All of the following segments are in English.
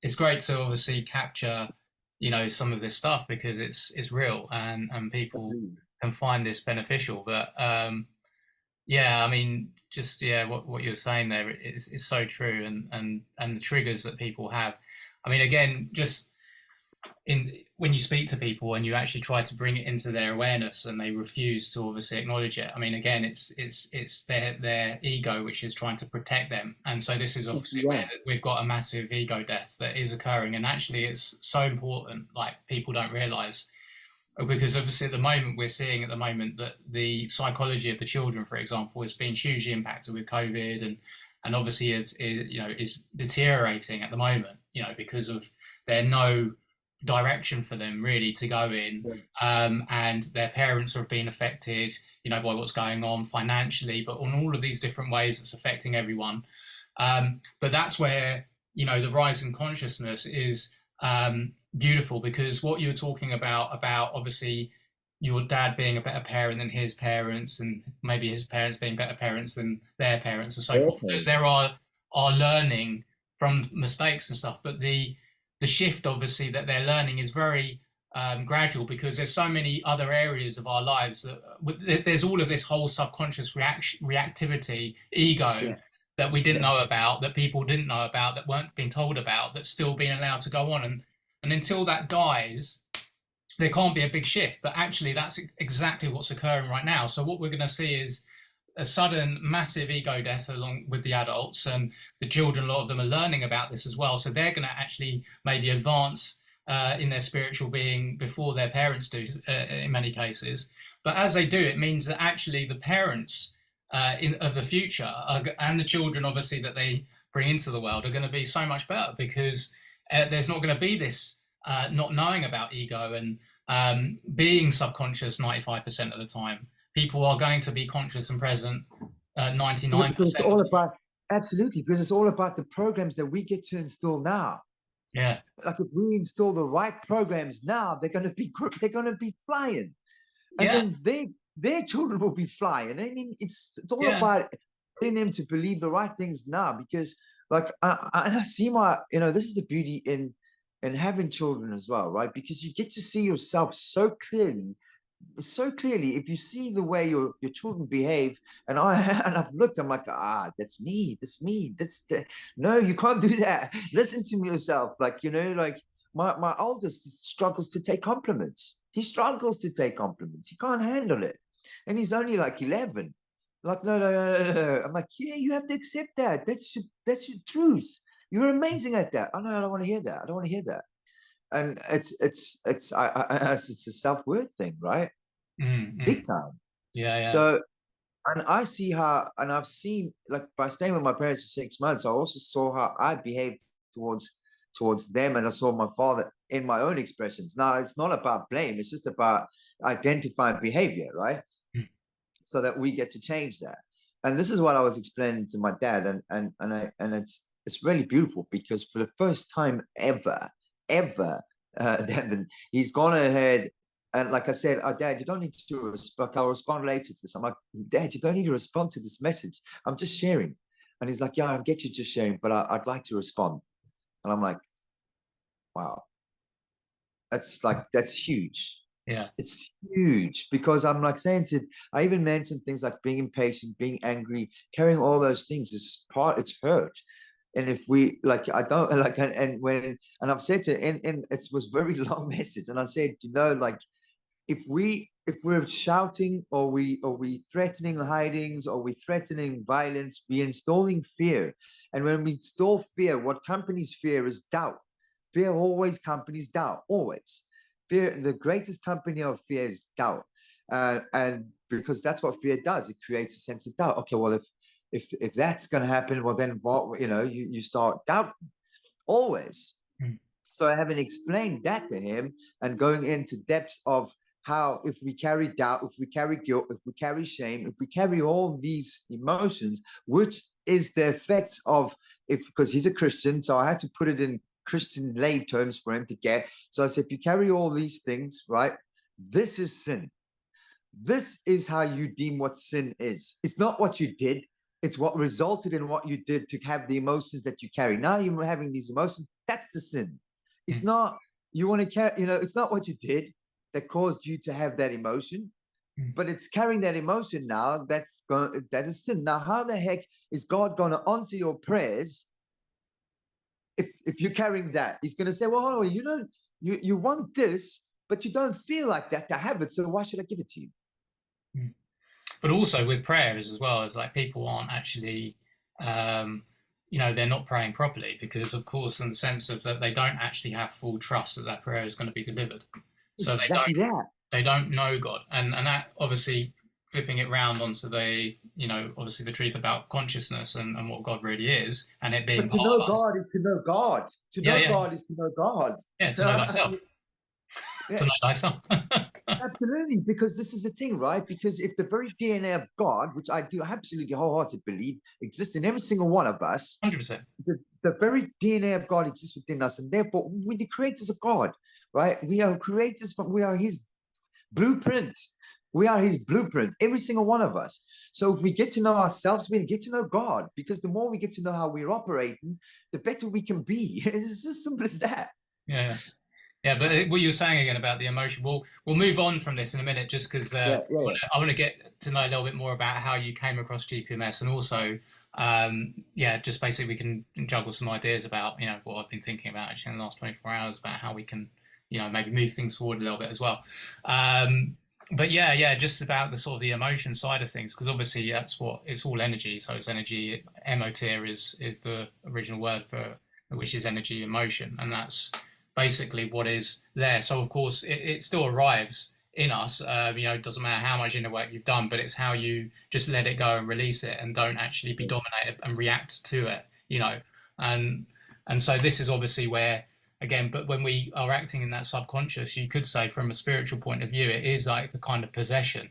it's great to obviously capture, some of this stuff because it's real and people Absolutely. can find this beneficial. But yeah, I mean, just yeah, what you're saying there is so true, and the triggers that people have. I mean, again, just in when you speak to people and you actually try to bring it into their awareness and they refuse to obviously acknowledge it. I mean, again, it's their ego which is trying to protect them, and so this is Exactly obviously right. where we've got a massive ego death that is occurring, and actually it's so important, like people don't realize, because obviously at the moment we're seeing at the moment that the psychology of the children, for example, is being hugely impacted with COVID, and obviously is deteriorating at the moment, because of there no direction for them really to go in, Yeah. and their parents are being affected, by what's going on financially, but on all of these different ways it's affecting everyone. But that's where the rise in consciousness is beautiful, because what you were talking about obviously your dad being a better parent than his parents, and maybe his parents being better parents than their parents, and so forth, because Okay. there are learning from mistakes and stuff. But the shift obviously that they're learning is very gradual, because there's so many other areas of our lives that there's all of this whole subconscious reactivity, ego, Yeah. that we didn't Yeah. know about, that people didn't know about, that weren't being told about, that's still being allowed to go on. And until that dies, there can't be a big shift. But actually, that's exactly what's occurring right now. So what we're going to see is a sudden massive ego death along with the adults, and the children, a lot of them are learning about this as well, so they're going to actually maybe advance in their spiritual being before their parents do, in many cases. But as they do, it means that actually the parents of the future and the children obviously that they bring into the world are going to be so much better, because there's not going to be this not knowing about ego and being subconscious 95% of the time. People are going to be conscious and present Because it's 99% of all the time. about, absolutely, because it's all about the programs that we get to install now. Yeah, Like if we install the right programs now, they're going to be flying, and yeah, then their children will be flying. I mean, it's all yeah, about getting them to believe the right things now, because like I see this is the beauty in having children as well, right? Because you get to see yourself so clearly if you see the way your children behave. And I and I've looked, I'm like, that's me, no, you can't do that. Listen to me yourself, like my oldest struggles to take compliments. He struggles to take compliments. He can't handle it, and he's only like 11. Like, no, no, no, no, no. I'm like, yeah, you have to accept that. That's your truth. You're amazing at that. Oh no, I don't want to hear that. I don't want to hear that. And it's a self-worth thing, right? mm. Big time. Yeah, yeah, So, and I see how, and I've seen, like, by staying with my parents for 6 months, I also saw how I behaved towards them, and I saw my father in my own expressions. Now, it's not about blame; it's just about identifying behavior, right? mm. So that we get to change that. And this is what I was explaining to my dad, and it's really beautiful, because for the first time ever, Devin, he's gone ahead. And like I said, oh, Dad, you don't need to respond. I'll respond later to this. I'm like, Dad, you don't need to respond to this message. I'm just sharing. And he's like, yeah, I get you just sharing, but I'd like to respond. And I'm like, wow, that's huge. Yeah, It's huge, because I'm like saying to, I even mentioned things like being impatient, being angry, carrying all those things is it's hurt. And if we like, I don't like, and I've said to, and it was very long message. And I said, like, if we're shouting, or we threatening hidings, or we threatening violence, we installing fear. And when we install fear, what companies fear is doubt. Fear always companies doubt, always. Fear, the greatest company of fear is doubt. And because that's what fear does, it creates a sense of doubt. Okay, well, if that's going to happen, well, then what, you start doubting always. mm. So having explained that to him, and going into depths of how, if we carry doubt, if we carry guilt, if we carry shame, if we carry all these emotions, which is the effects of, if, because he's a Christian, so I had to put it in Christian lay terms for him to get. So I said, if you carry all these things, right, this is sin. This is how you deem what sin is. It's not what you did. It's what resulted in what you did to have the emotions that you carry. Now you're having these emotions. That's the sin. It's Mm, not you want to carry. It's not what you did that caused you to have that emotion, mm. but it's carrying that emotion now. That is sin. Now, how the heck is God going to answer your prayers if you're carrying that? He's going to say, "Well, you want this, but you don't feel like that to have it. So why should I give it to you?" Mm. But also with prayers as well, as like people aren't actually, um, they're not praying properly because, of course, in the sense of that they don't actually have full trust that that prayer is going to be delivered. So Exactly that. they don't know God, and that obviously flipping it round onto the obviously the truth about consciousness and what God really is, and it being But to part know of us. God is to know God. To Yeah, know yeah, God is to know God. yeah. To know thyself, to Yeah, know thyself. absolutely. Because this is the thing, right? Because if the very DNA of God, which I do absolutely wholeheartedly believe exists in every single one of us, 100%. the very DNA of God exists within us, and therefore we're the creators of God, right? We are creators, but we are His blueprint. We are His blueprint, every single one of us. So if we get to know ourselves, we get to know God, because the more we get to know how we're operating, the better we can be. It's as simple as that. Yeah, yeah. Yeah, but what you were saying again about the emotion, we'll move on from this in a minute, just because Yeah, yeah, I want to get to know a little bit more about how you came across GPMS, and also, yeah, just basically we can juggle some ideas about what I've been thinking about actually in the last 24 hours about how we can maybe move things forward a little bit as well. But yeah, just about the sort of the emotion side of things, because obviously that's what it's all energy. So it's energy. Emotir is the original word for which is energy, emotion, and that's basically what is there. So of course it still arrives in us. It doesn't matter how much inner work you've done, but it's how you just let it go and release it and don't actually be dominated and react to it. And so this is obviously where again, but when we are acting in that subconscious, you could say from a spiritual point of view, it is like a kind of possession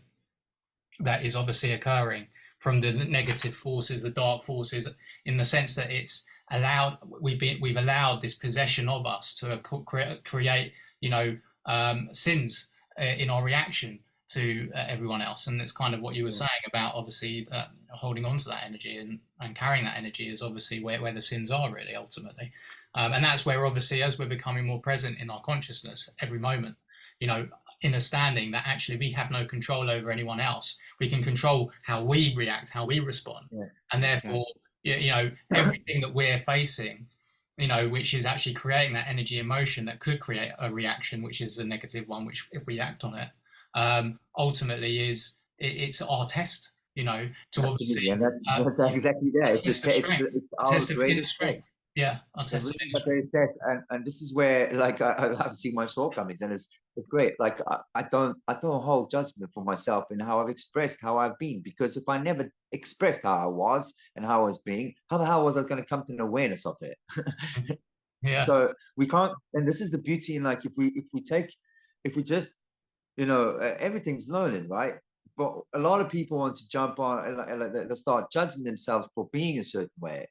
that is obviously occurring from the negative forces, the dark forces, in the sense that it's allowed we've allowed this possession of us to create sins in our reaction to everyone else, and it's kind of what you were saying about obviously holding on to that energy and carrying that energy is obviously where the sins are really ultimately, and that's where obviously as we're becoming more present in our consciousness every moment, you know understanding that actually we have no control over anyone else. We can control how we react, how we respond, yeah, and yeah. therefore, everything that we're facing, which is actually creating that energy emotion that could create a reaction, which is a negative one, which if we act on it, ultimately it's our test, to Absolutely, obviously and that's exactly a that. test of strength, It's a our test of inner greatest test. strength. Yeah, a It test of really inner is strength. very test, and this is where like I've seen my shortcomings, and it's great. Like I don't hold judgment for myself in how I've expressed how I've been, because if I never expressed how I was and how I was being, how the hell was I going to come to an awareness of it? Yeah. So we can't, and this is the beauty in like if we just everything's learning, right? But a lot of people want to jump on and they start judging themselves for being a certain way.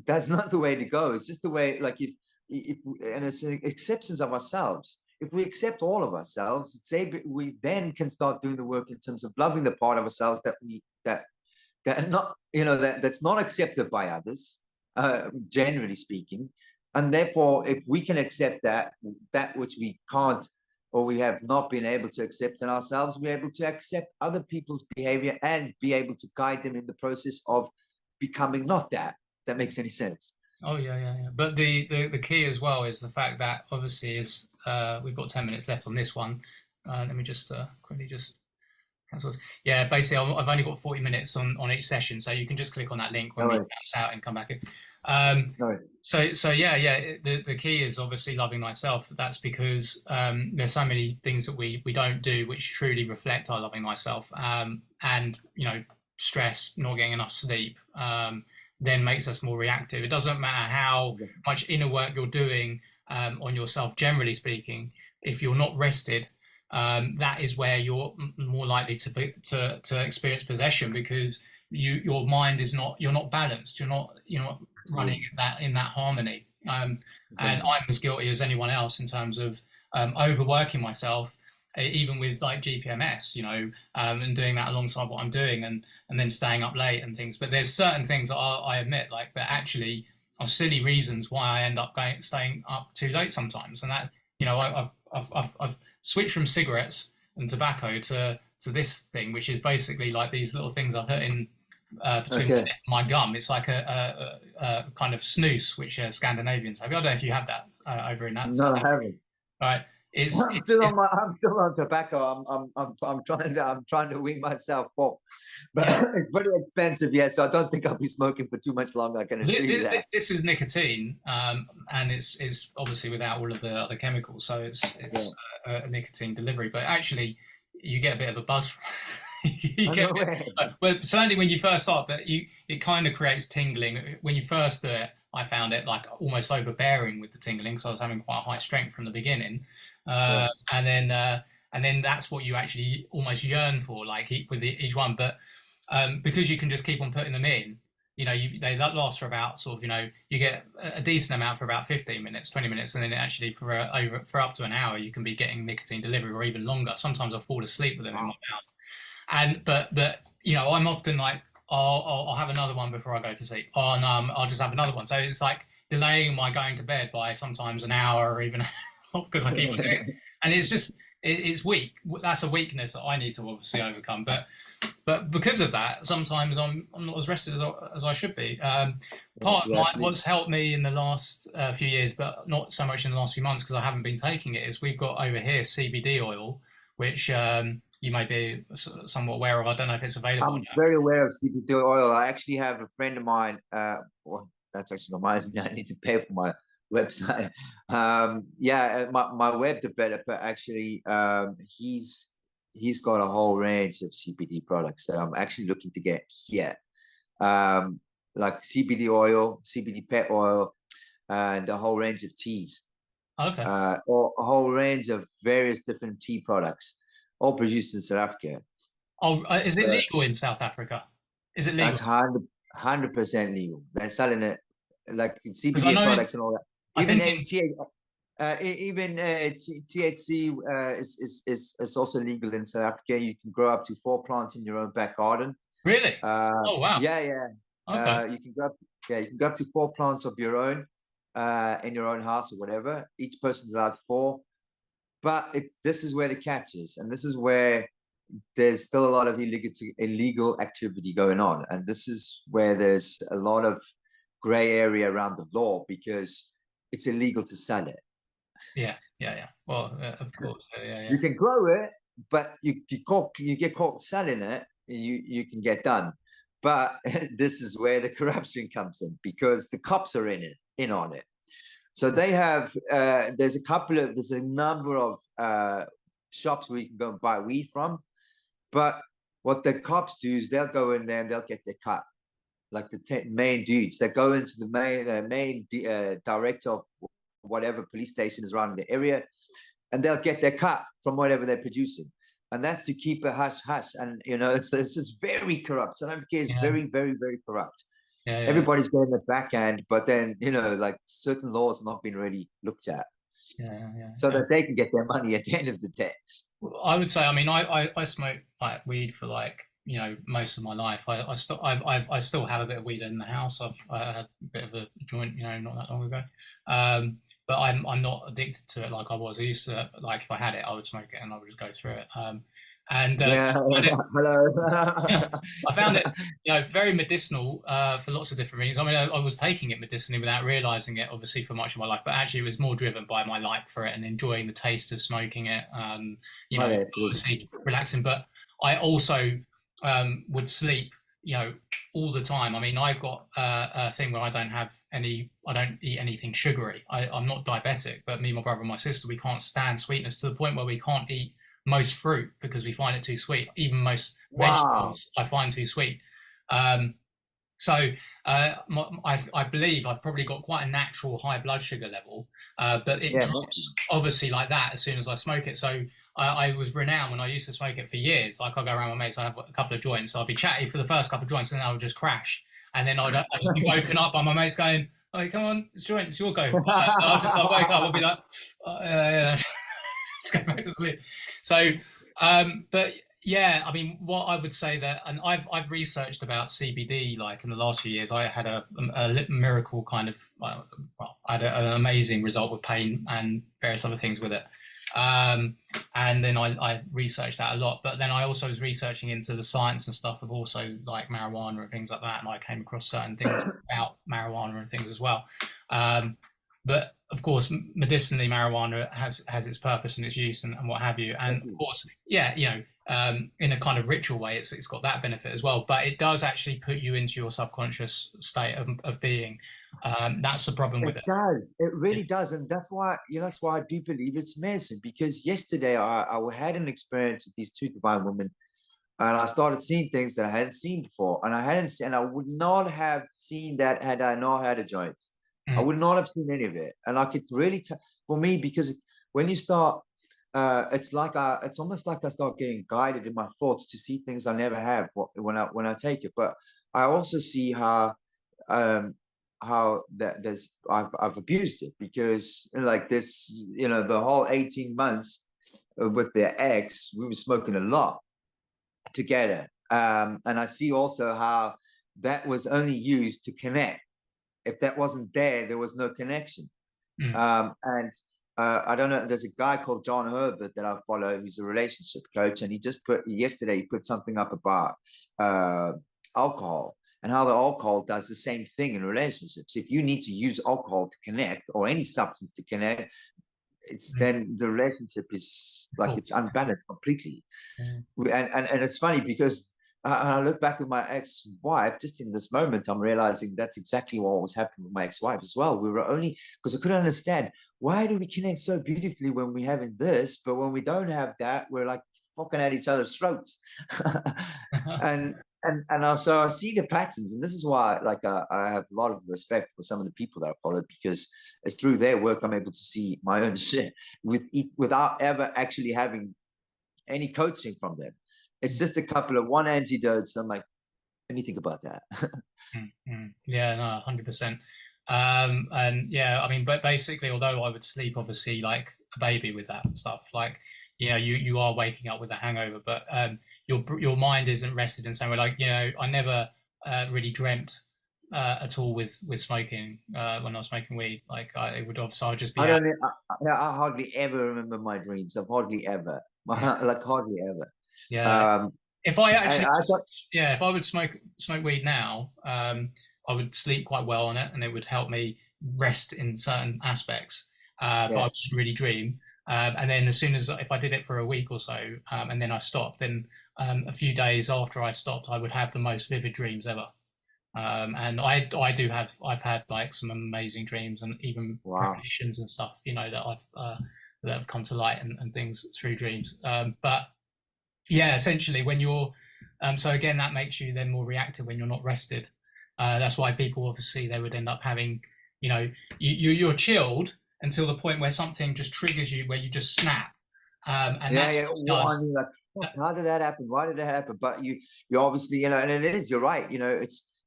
That's not the way to go. It's just the way, like if and it's an acceptance of ourselves. If we accept all of ourselves, we then can start doing the work in terms of loving the part of ourselves that not that's not accepted by others, generally speaking, and therefore, if we can accept that which we can't or we have not been able to accept in ourselves, we're able to accept other people's behavior and be able to guide them in the process of becoming not that. That makes any sense? Oh yeah. But the key as well is the fact that obviously is we've got 10 minutes left on this one. Let me just quickly just cancel this. Yeah, basically I've only got 40 minutes on each session, so you can just click on that link when No we worries. bounce out and come back in. Um, No worries. so yeah. The key is obviously loving thyself. That's because there's so many things that we don't do which truly reflect our loving thyself. And stress, not getting enough sleep, then makes us more reactive. It doesn't matter how much inner work you're doing on yourself, generally speaking. If you're not rested, that is where you're more likely to experience possession, because your mind is not you're not balanced. You're not running Absolutely. in that harmony. And Exactly. I'm as guilty as anyone else in terms of overworking myself, even with like GPMS, and doing that alongside what I'm doing, and then staying up late and things. But there's certain things that I admit, like, that actually are silly reasons why I end up staying up too late sometimes. And that, I've switched from cigarettes and tobacco to this thing, which is basically like these little things I put in between Okay. my gum. It's like a kind of snooze, which Scandinavians have. I don't know if you have that over in that No, South I Africa. haven't. Right? I'm still on tobacco. I'm trying to wean myself off, but Yeah. it's very expensive. Yeah, so I don't think I'll be smoking for too much longer. I can assure you that. This is nicotine, and it's obviously without all of the other chemicals, so Yeah, it's a nicotine delivery. But actually, you get a bit of a buzz. You I get know a bit, way. well, certainly when you first start, but it kind of creates tingling when you first do it. I found it like almost overbearing with the tingling, so I was having quite high strength from the beginning, Yeah, and then that's what you actually almost yearn for, like with each one. But because you can just keep on putting them in, they last for about sort of, you get a decent amount for about 15 minutes, 20 minutes, and then actually for up to an hour, you can be getting nicotine delivery, or even longer. Sometimes I fall asleep with them in my wow. mouth. And but I'm often like, I'll have another one before I go to sleep. Oh no, I'll just have another one. So it's like delaying my going to bed by sometimes an hour, or even because I keep on doing it. And it's just it's weak. That's a weakness that I need to obviously overcome. But because of that, sometimes I'm not as rested as I should be. Part of Yeah, absolutely. what's helped me in the last few years, but not so much in the last few months because I haven't been taking it, is we've got over here CBD oil, which you may be somewhat aware of. I don't know if it's available I'm now. very aware of CBD oil. I actually have a friend of mine. Well, that's actually reminds me I need to pay for my website. Yeah, my web developer actually, he's got a whole range of CBD products that I'm actually looking to get here. Um, like CBD oil, CBD pet oil, and a whole range of teas. Okay. Or a whole range of various different tea products, all produced in South Africa. Oh, is it Uh, legal in South Africa? Is it legal? That's 100% legal. They're selling it like Because I CBD know, products and all that. I Even think in ATA, THC is also legal in South Africa. You can grow up to 4 plants in your own back garden. really. Oh wow. Yeah, yeah. Okay. You can you can go up to 4 plants of your own in your own house or whatever. Each person's allowed four. But this is where the catch is, and this is where there's still a lot of illegal activity going on, and this is where there's a lot of gray area around the law because it's illegal to sell it. Yeah. Yeah. Yeah. Well, of course. Yeah. You Yeah. can grow it, but you get caught selling it, you can get done. But this is where the corruption comes in because the cops are in on it. So they have there's a number of shops where you can go and buy weed from. But what the cops do is they'll go in there and they'll get their cut, like the main dudes. They go into the main director of whatever police station is around the area, and they'll get their cut from whatever they're producing. And that's to keep a hush hush. And it's just very corrupt. South Africa is Yeah. very, very, very corrupt. Yeah. Yeah. Everybody's getting the backhand, but then like certain laws not being really looked at, Yeah. Yeah. so Yeah. that they can get their money at the end of the day. I would say, I mean, I smoke like weed for like most of my life. I still have a bit of weed in the house. I had a bit of a joint, not that long ago. But I'm not addicted to it like I was. I used to, like, if I had it, I would smoke it and I would just go through it. And Yeah, hello. I found it, very medicinal for lots of different reasons. I mean, I was taking it medicinally without realizing it, obviously, for much of my life. But actually, it was more driven by my like for it and enjoying the taste of smoking it. Oh, yeah, absolutely. Obviously relaxing. But I also would sleep, all the time. I mean, I've got a thing where I don't eat anything sugary. I'm not diabetic, but me, my brother, and my sister, we can't stand sweetness to the point where we can't eat most fruit because we find it too sweet. Even most Wow. vegetables I find too sweet. Um, so I believe I've probably got quite a natural high blood sugar level, but it Yeah, must be. drops obviously like that as soon as I smoke it. So I was renowned when I used to smoke it for years. Like, I'll go around with my mates, I have a couple of joints, so I'd be chatty for the first couple of joints, and then I would just crash, and then I'd just be woken up by my mates going, "Oh, come on, it's joint, it's your go." I'll wake up, I'll be like, "Oh, yeah." Let's go back to sleep. So, but yeah, I mean, what I would say that, and I've researched about CBD like in the last few years. I had a miracle kind of, well, I had an amazing result with pain and various other things with it. Um, and then I researched that a lot, but then I also was researching into the science and stuff of also like marijuana and things like that, and I came across certain things about marijuana and things as well. Um, but of course, medicinally, marijuana has its purpose and its use and what have you. And That's of it. course, yeah, in a kind of ritual way, it's got that benefit as well. But it does actually put you into your subconscious state of being. That's the problem with It it. does. It really does. And that's why, that's why I do believe it's medicine. Because yesterday I had an experience with these two divine women, and I started seeing things that I hadn't seen before. And I hadn't seen, and I would not have seen that had I not had a joint. I Mm, would not have seen any of it. And I could really tell for me, because when you start, it's almost like I start getting guided in my thoughts to see things I never have when I take it. But I also see um how that I've abused it, because like this, the whole 18 months with their ex, we were smoking a lot together. And I see also how that was only used to connect. If that wasn't there, there was no connection. mm, And I don't know, there's a guy called John Herbert that I follow who's a relationship coach, and he just put something up about uh, alcohol, and how the alcohol does the same thing in relationships. If you need to use alcohol to connect, or any substance to connect, it's mm. then the relationship is like Cool. it's unbalanced completely. Mm, And it's funny because I look back with my ex-wife, just in this moment, I'm realizing that's exactly what was happening with my ex-wife as well. We were only, because I couldn't understand, why do we connect so beautifully when we're having this, but when we don't have that, we're like fucking at each other's throats. and so I see the patterns, and this is why, like, I have a lot of respect for some of the people that I follow, because it's through their work I'm able to see my own shit without ever actually having any coaching from them. It's just a couple of one antidotes. I'm like, let me think about that. mm, mm. Yeah, no, 100%. And yeah, I mean, but basically, although I would sleep obviously like a baby with that stuff, like, you are waking up with a hangover, but your mind isn't rested in some way. Like, I never really dreamt at all with smoking when I was smoking weed. Like, it would obviously I would just be I out. don't. I hardly ever remember my dreams. I've hardly ever, Yeah, like hardly ever. yeah. Um, If I and actually, I thought, yeah, if I would smoke weed now, I would sleep quite well on it, and it would help me rest in certain aspects. But I yeah, wouldn't really dream. And then as soon as if I did it for a week or so, and then I stopped, then a few days after I stopped, I would have the most vivid dreams ever. And I've had like some amazing dreams and even wow. premonitions and stuff, that have come to light and things through dreams. But yeah, essentially, when you're, so again, that makes you then more reactive when you're not rested. That's why people obviously they would end up having, you're chilled until the point where something just triggers you, where you just snap, and Yeah, that yeah. Well, I does. mean, like, fuck, how did that happen? Why did that happen? But you obviously, and it is. You're right.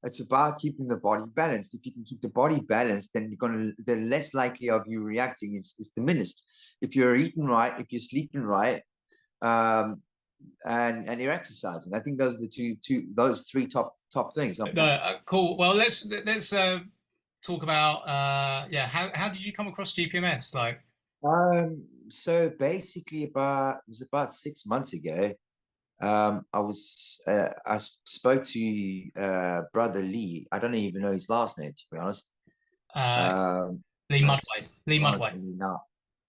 It's about keeping the body balanced. If you can keep the body balanced, then the less likely of you reacting is diminished. If you're eating right, if you're sleeping right, um, and you're exercising. I think those are the those three top things. No, cool. Well, let's talk about yeah. How did you come across GPMS? Like, So basically, it was about 6 months ago. I spoke to brother Lee. I don't even know his last name, to be honest. uh, Um, Lee Mudway. that's Lee Mudway. honestly not.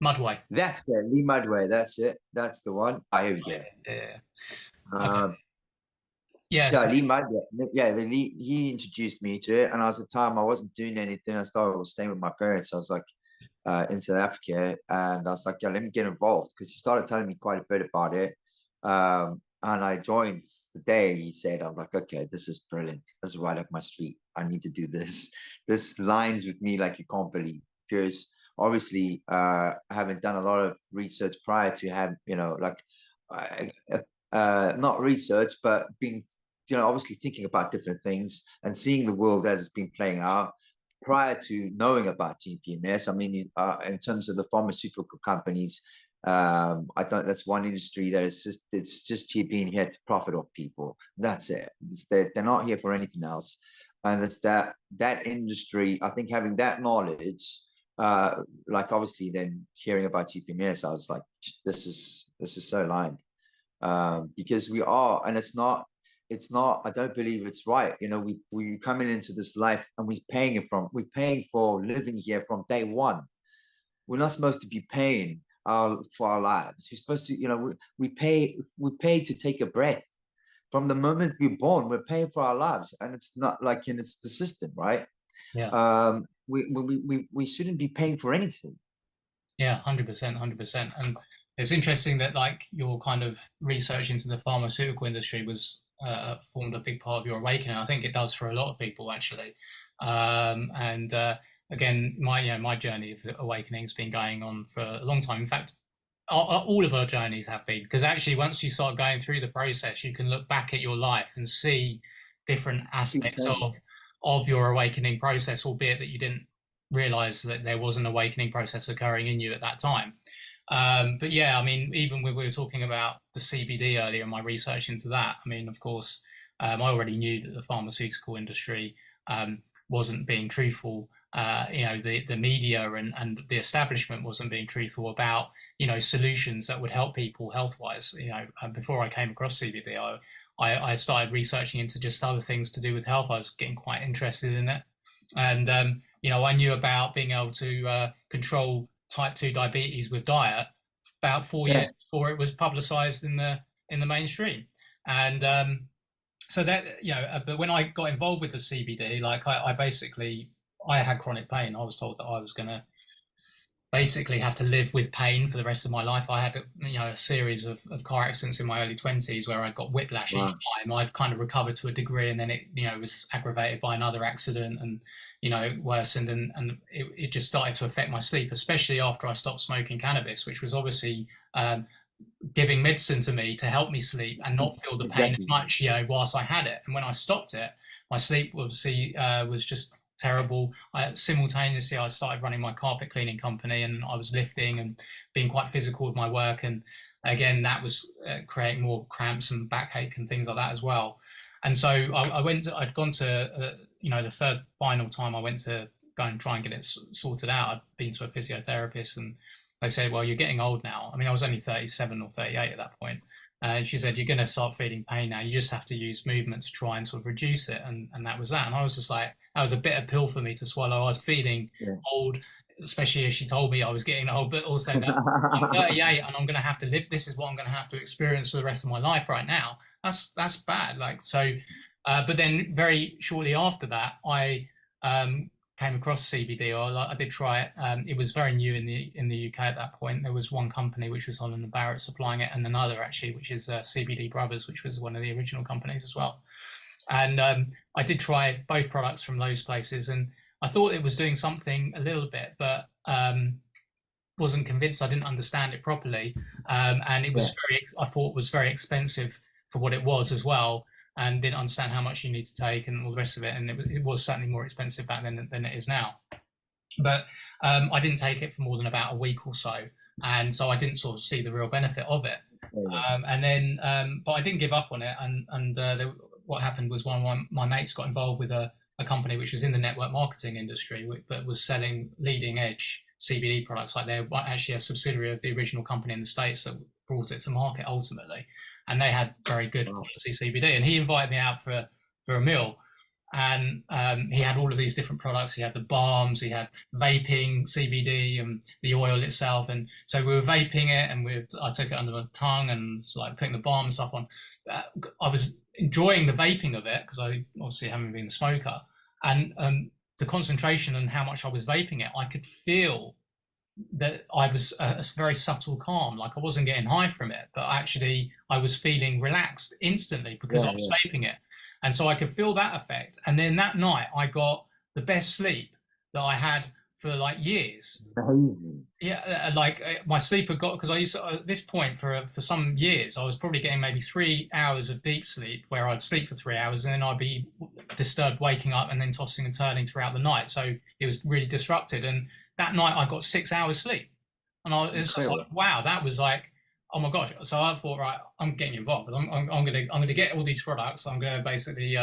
Mudway. That's it, Lee Mudway. That's it. That's the one. Ah, here we Yeah. go. Yeah. Okay. Um, Yeah. so Lee Mudway, yeah, he introduced me to it, and I was at the time I wasn't doing anything. I was staying with my parents. I was like in South Africa, and I was like, yeah, let me get involved, because he started telling me quite a bit about it. And I joined the day he said. I was like, okay, this is brilliant. This is right up my street. I need to do this. This lines with me like you can't believe, because obviously I haven't done a lot of research prior to have, like not research, but being, obviously thinking about different things and seeing the world as it's been playing out prior to knowing about GPMS. I mean, in terms of the pharmaceutical companies, I don't. That's one industry that is just it's just here being here to profit off people. That's it. They're not here for anything else, and it's that industry. I think having that knowledge, like obviously then hearing about GPMS, I was like, this is so aligned, because we are, and it's not. I don't believe it's right. We coming into this life and we're paying for living here from day one. We're not supposed to be paying for our lives. We're supposed to, we pay to take a breath. From the moment we're born, we're paying for our lives, and it's not like, and it's the system, right? Yeah. We shouldn't be paying for anything. Yeah, 100%, 100%. And it's interesting that like your kind of research into the pharmaceutical industry was formed a big part of your awakening. I think it does for a lot of people actually. And again, my journey of awakening has been going on for a long time. In fact, all of our journeys have been, because actually once you start going through the process, you can look back at your life and see different aspects of your awakening process, albeit that you didn't realize that there was an awakening process occurring in you at that time. But yeah, I mean, even when we were talking about the CBD earlier and my research into that, I mean, of course, I already knew that the pharmaceutical industry wasn't being truthful. The media and the establishment wasn't being truthful about, solutions that would help people health wise. Before I came across CBD, I started researching into just other things to do with health. I was getting quite interested in it. And, I knew about being able to control type 2 diabetes with diet about 4 years before it was publicized in the mainstream. And so that, but when I got involved with the CBD, like I had chronic pain. I was told that I was going to basically have to live with pain for the rest of my life. I had a series of car accidents in my early 20s where I got whiplash each time. I'd kind of recovered to a degree, and then it was aggravated by another accident, and worsened, and it just started to affect my sleep, especially after I stopped smoking cannabis, which was obviously giving medicine to me to help me sleep and not feel the pain as much, whilst I had it. And when I stopped it, my sleep obviously was just terrible. Simultaneously, I started running my carpet cleaning company, and I was lifting and being quite physical with my work. And again, that was creating more cramps and backache and things like that as well. And so I'd gone to, the third final time I went to go and try and get it sorted out. I'd been to a physiotherapist, and they said, well, you're getting old now. I mean, I was only 37 or 38 at that point. And she said, you're going to start feeling pain now. You just have to use movement to try and sort of reduce it. And that was that. And I was just like, that was a bitter pill for me to swallow. I was feeling old, especially as she told me I was getting old, but also that I'm 38 and I'm going to have to live. This is what I'm going to have to experience for the rest of my life right now. That's bad. Like, so, but then very shortly after that, I came across CBD, or I did try it. It was very new in the UK at that point. There was one company which was Holland and Barrett supplying it, and another actually, which is CBD Brothers, which was one of the original companies as well. And I did try both products from those places, and I thought it was doing something a little bit, but wasn't convinced. I didn't understand it properly, and it was I thought was very expensive for what it was as well, and didn't understand how much you need to take and all the rest of it. And it was certainly more expensive back then than it is now. But I didn't take it for more than about a week or so, and so I didn't sort of see the real benefit of it. And then, but I didn't give up on it, and what happened was one of my mates got involved with a company which was in the network marketing industry, but was selling leading edge CBD products. Like they're actually a subsidiary of the original company in the States that brought it to market ultimately. And they had very good quality CBD. And he invited me out for a meal. And he had all of these different products. He had the balms, he had vaping CBD and the oil itself. And so we were vaping it, and I took it under my tongue and was like putting the balm and stuff on. I was enjoying the vaping of it because I obviously haven't been a smoker. And the concentration and how much I was vaping it, I could feel that I was a very subtle calm. Like I wasn't getting high from it, but actually I was feeling relaxed instantly because I was vaping it. And so I could feel that effect. And then that night I got the best sleep that I had for like years. Amazing. Yeah, like my sleep had got, because I used to, at this point for some years, I was probably getting maybe 3 hours of deep sleep where I'd sleep for 3 hours and then I'd be disturbed waking up and then tossing and turning throughout the night. So it was really disrupted. And that night I got 6 hours sleep. And it's just Incredible. like, wow, that was like, oh my gosh. So I thought, right, I'm getting involved. I'm gonna get all these products. I'm gonna basically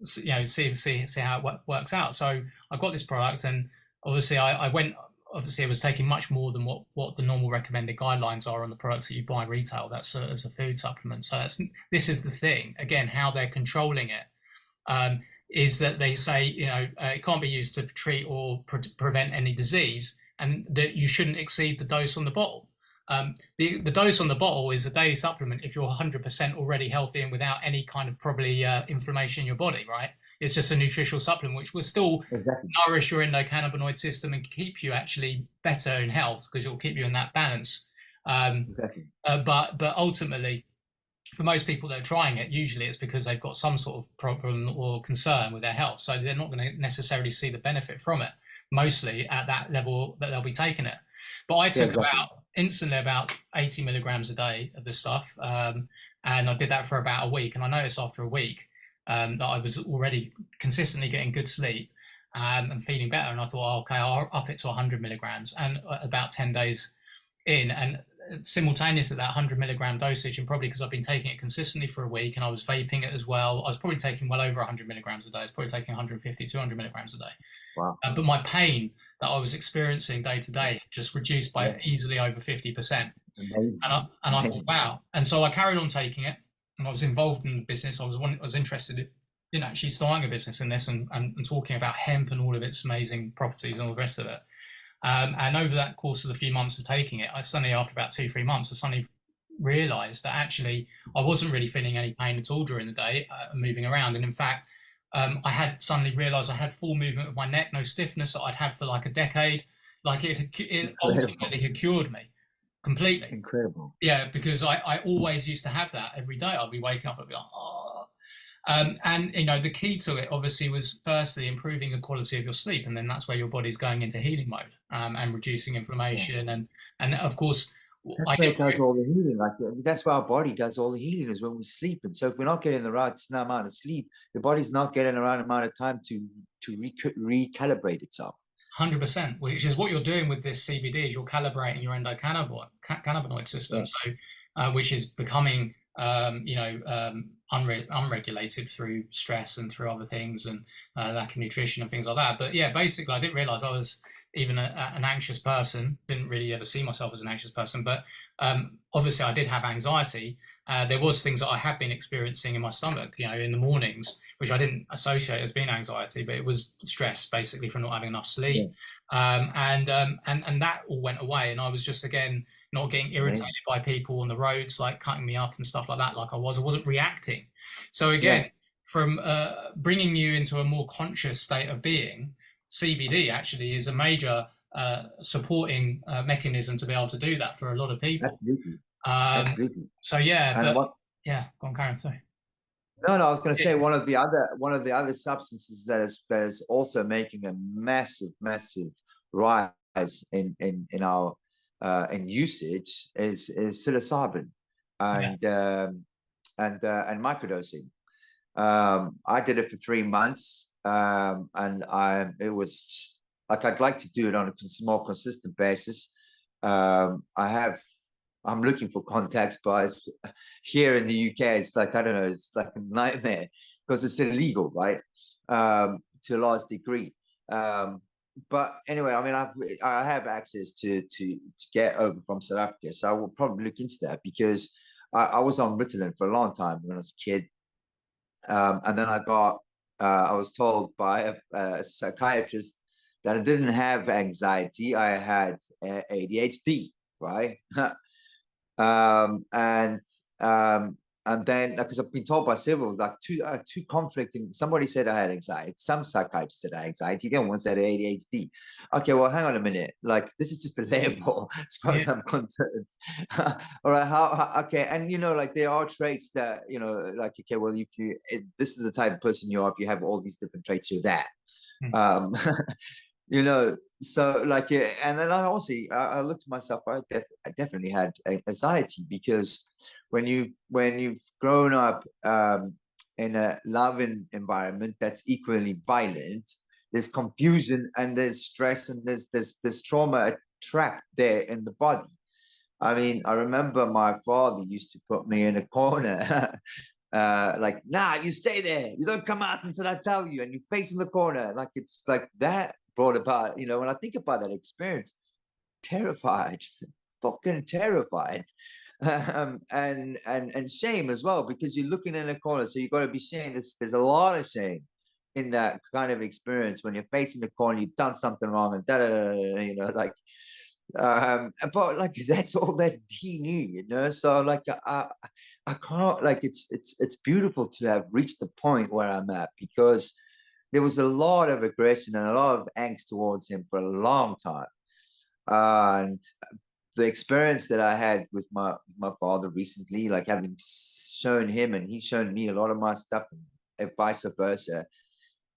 see how it works out. So I got this product, and obviously I went. Obviously, I was taking much more than what the normal recommended guidelines are on the products that you buy retail. That's as a food supplement. So this is the thing again, how they're controlling it. Is that they say, it can't be used to treat or prevent any disease, and that you shouldn't exceed the dose on the bottle. The dose on the bottle is a daily supplement if you're 100% already healthy and without any kind of probably inflammation in your body, right? It's just a nutritional supplement which will still Exactly. nourish your endocannabinoid system and keep you actually better in health because it will keep you in that balance. Um, Exactly. but ultimately, for most people that are trying it, usually it's because they've got some sort of problem or concern with their health. So they're not going to necessarily see the benefit from it, mostly at that level that they'll be taking it. But I Yeah, took exactly. instantly about 80 milligrams a day of this stuff. And I did that for about a week. And I noticed after a week that I was already consistently getting good sleep and feeling better. And I thought, oh, okay, I'll up it to 100 milligrams. And about 10 days in, and simultaneous at that 100 milligram dosage, and probably because I've been taking it consistently for a week and I was vaping it as well, I was probably taking well over 100 milligrams a day. I was probably taking 150, 200 milligrams a day. Wow. But my pain that I was experiencing day to day just reduced by Yeah. easily over 50%. Amazing. And I thought, Amazing. wow. And so I carried on taking it, and I was involved in the business. I was interested in actually starting a business in this, and talking about hemp and all of its amazing properties and all the rest of it. And over that course of the few months of taking it, I suddenly, after about 2, 3 months, I suddenly realized that actually I wasn't really feeling any pain at all during the day, moving around. And in fact, I had suddenly realized I had full movement of my neck, no stiffness that I'd had for like a decade. Like it ultimately Incredible. had cured me completely. Incredible. Yeah, because I always used to have that every day. I'd be waking up, I'd be like, oh. And the key to it obviously was firstly improving the quality of your sleep, and then that's where your body's going into healing mode, and reducing Yeah. inflammation, and of course I That's where didn't. it does all the healing. Like that's where our body does all the healing is when we sleep. And so if we're not getting the right amount of sleep, the body's not getting the right amount of time to recalibrate itself. 100%, which is what you're doing with this CBD, is you're calibrating your endocannabinoid system, Yeah. so which is becoming unregulated through stress and through other things, and lack of nutrition and things like that. But yeah, basically, I didn't realize I was even an anxious person. Didn't really ever see myself as an anxious person, but obviously, I did have anxiety. There was things that I had been experiencing in my stomach, in the mornings, which I didn't associate as being anxiety, but it was stress basically from not having enough Yeah. sleep. And that all went away, and I was just again not getting irritated Amazing. by people on the roads like cutting me up and stuff like that. Like I wasn't reacting. So Yeah. again, from bringing you into a more conscious state of being, CBD actually is a major supporting mechanism to be able to do that for a lot of people. Absolutely. Um, Absolutely. so yeah, And but what yeah, go on, Karen. Sorry. no, no, I was going to say Yeah. one of the other substances that is also making a massive, massive rise in our in usage is psilocybin Yeah. and and microdosing. I did it for 3 months, and it was like I'd like to do it on a more consistent basis. I have I'm looking for contacts, but here in the UK, it's like I don't know, it's like a nightmare because it's illegal, right? To a large degree. But anyway, I mean, I have access to get over from South Africa, so I will probably look into that because I was on Ritalin for a long time when I was a kid, and then I was told by a psychiatrist that I didn't have anxiety, I had ADHD, right? um, and um, and then because I've been told by several like two conflicting. Somebody said I had anxiety. Some psychiatrists said I had anxiety. Then one said ADHD. Okay, well, hang on a minute. Like this is just a label, as far Yeah. as I'm concerned. All right, okay, and like there are traits that like okay, well, this is the type of person you are. If you have all these different traits, you're that. Mm. Um, so like and then I looked at myself. I definitely had anxiety because when you've grown up in a loving environment that's equally violent, there's confusion and there's stress and there's trauma trapped there in the body. I mean, I remember my father used to put me in a corner, like, nah, you stay there. You don't come out until I tell you, and you face in the corner. Like it's like that brought about, when I think about that experience, terrified, fucking terrified. And shame as well, because you're looking in a corner, so you've got to be shame. There's a lot of shame in that kind of experience when you're facing the corner, you've done something wrong, and da da da, like but like that's all that he knew, so like I can't, like it's beautiful to have reached the point where I'm at, because there was a lot of aggression and a lot of angst towards him for a long time. And the experience that I had with my father recently, like having shown him and he's shown me a lot of my stuff, and vice versa,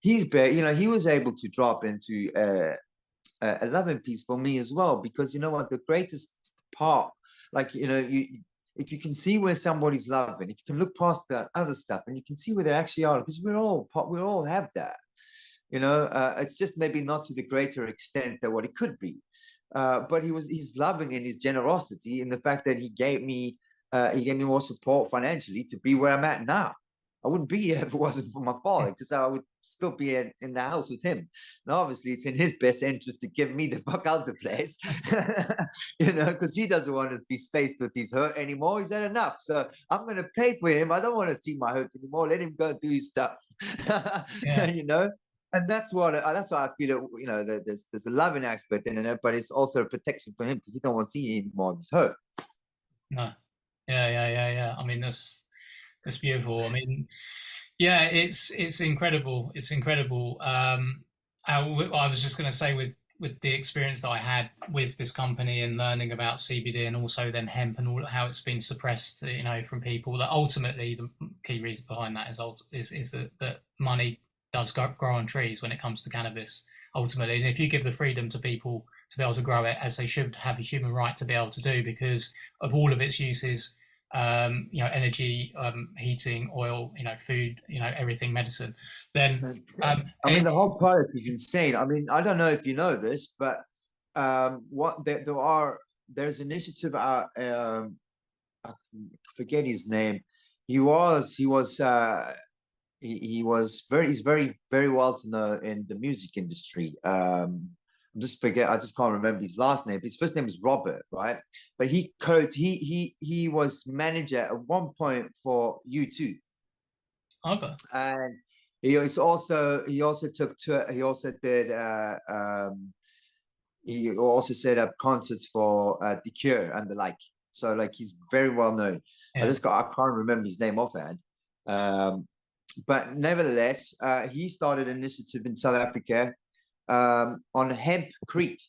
he was able to drop into a loving piece for me as well, because you know what, the greatest part, like if you can see where somebody's loving, if you can look past that other stuff and you can see where they actually are, because we all have that, it's just maybe not to the greater extent that what it could be, but he's loving in his generosity, in the fact that he gave me more support financially to be where I'm at now. I wouldn't be here if it wasn't for my father, because I would still be in the house with him. And obviously, it's in his best interest to get me the fuck out of the place, because he doesn't want to be spaced with his hurt anymore. He's had enough. So I'm going to pay for him. I don't want to see my hurt anymore. Let him go do his stuff, Yeah. And that's why I feel that, there's a loving aspect in it, but it's also a protection for him, because he don't want to see any more of his hurt. No. Yeah. I mean, that's beautiful. I mean, yeah, it's incredible. It's incredible. I was just going to say, with the experience that I had with this company and learning about CBD and also then hemp and all how it's been suppressed, from people, that ultimately the key reason behind that is that money does grow on trees when it comes to cannabis ultimately. And if you give the freedom to people to be able to grow it, as they should have a human right to be able to do, because of all of its uses, energy, heating, oil, food, everything, medicine, then I mean, the whole product is insane. I mean, I don't know if you know this, but there's an initiative out, I forget his name. He's very, very well to know in the music industry. I just can't remember his last name. His first name is Robert, right? But he was manager at one point for U2. Okay. And he also set up concerts for The Cure and the like. So like he's very well known. Yeah. I can't remember his name offhand. But nevertheless, he started an initiative in South Africa on hempcrete.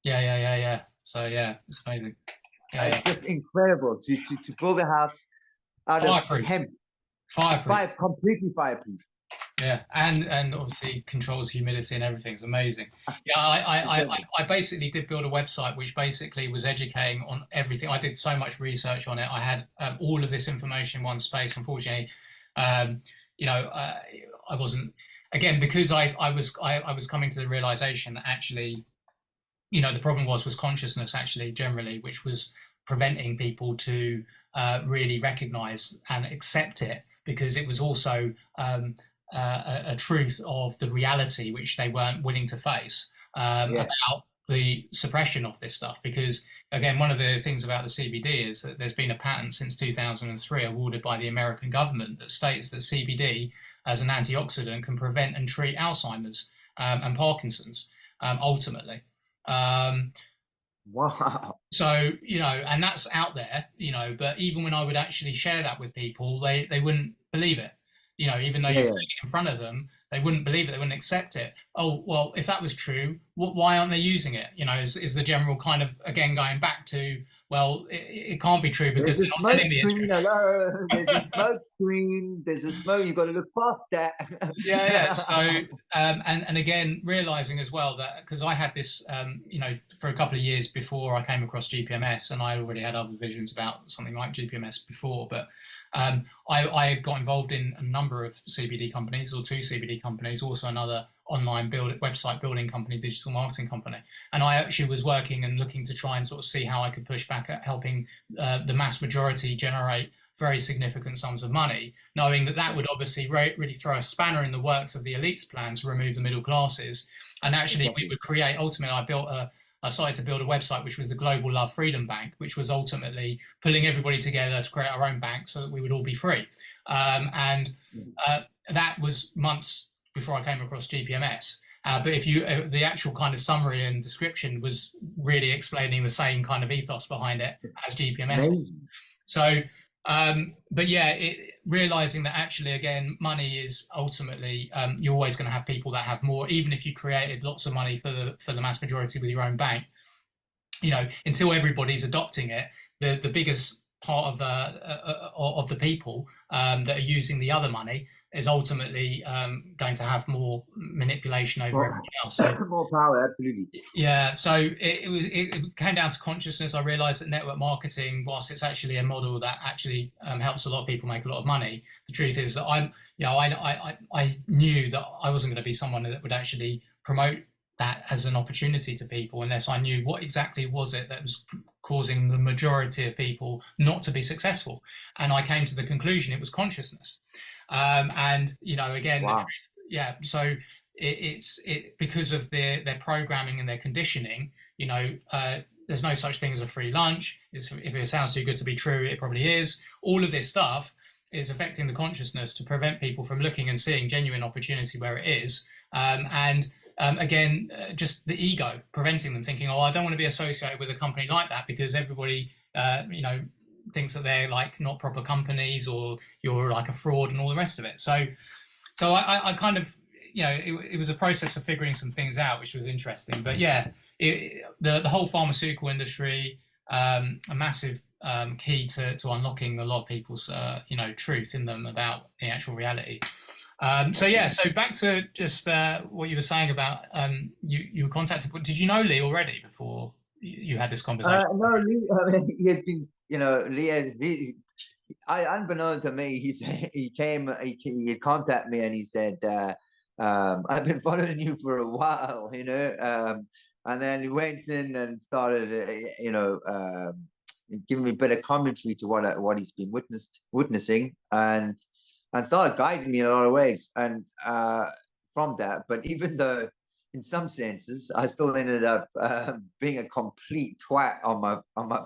Yeah. So yeah, it's amazing. It's just incredible to build a house out Fireproof. of hemp. Fireproof. Completely fireproof. Yeah, and obviously controls humidity and everything. It's amazing. Yeah, I basically did build a website which basically was educating on everything. I did so much research on it. I had all of this information in one space. Unfortunately, I wasn't, again, because I was coming to the realization that actually, the problem was consciousness actually generally, which was preventing people to really recognize and accept it, because it was also a truth of the reality which they weren't willing to face, about the suppression of this stuff. Because again, one of the things about the CBD is that there's been a patent since 2003 awarded by the American government that states that CBD as an antioxidant can prevent and treat Alzheimer's and Parkinson's ultimately. Wow. So, and that's out there, but even when I would actually share that with people, they wouldn't believe it. Even though you put it in front of them, they wouldn't believe it. They wouldn't accept it. Oh, well, if that was true, why aren't they using it? Is the general kind of, again, going back to, well, it can't be true because there's they're not telling me screen, hello. There's a smoke screen. There's a smoke. You've got to look past that. Yeah. So, and again, realizing as well that, because I had this, for a couple of years before I came across GPMS, and I already had other visions about something like GPMS before, but I got involved in a number of CBD companies, or two CBD companies, also another online website building company, digital marketing company. And I actually was working and looking to try and sort of see how I could push back at helping the mass majority generate very significant sums of money, knowing that that would obviously really throw a spanner in the works of the elite's plan to remove the middle classes. And actually, we would create, ultimately, I started to build a website which was the Global Love Freedom Bank, which was ultimately pulling everybody together to create our own bank so that we would all be free. And that was months before I came across GPMS. But if you, the actual kind of summary and description was really explaining the same kind of ethos behind it as GPMS was. So, but yeah, realizing that actually, again, money is ultimately, you're always going to have people that have more, even if you created lots of money for the mass majority with your own bank, you know, until everybody's adopting it, the biggest part of the people that are using the other money is ultimately going to have more manipulation over everything else. So, more power, absolutely. Yeah, so it came down to consciousness. I realized that network marketing, whilst it's actually a model that actually helps a lot of people make a lot of money, the truth is that I knew that I wasn't going to be someone that would actually promote that as an opportunity to people unless I knew what exactly was it that was causing the majority of people not to be successful. And I came to the conclusion it was consciousness. And, you know, again, wow. the truth, yeah, so it's because of their programming and their conditioning, you know, there's no such thing as a free lunch. If it sounds too good to be true, it probably is. All of this stuff is affecting the consciousness to prevent people from looking and seeing genuine opportunity where it is. Again, just the ego preventing them thinking, oh, I don't want to be associated with a company like that because everybody, you know, thinks that they're like not proper companies or you're like a fraud and all the rest of it. So I kind of, you know, it was a process of figuring some things out, which was interesting. But yeah, the whole pharmaceutical industry, a massive key to unlocking a lot of people's, you know, truth in them about the actual reality. So yeah, so back to just what you were saying about you were contacted. Did you know Lee already before you had this conversation? No, Lee, I mean, he had been, you know, unbeknown to me, he had contacted me and he said, I've been following you for a while, you know, and then he went in and started, you know, giving me a bit of commentary to what he's been witnessing and started guiding me in a lot of ways. And from that, but even though in some senses, I still ended up being a complete twat on my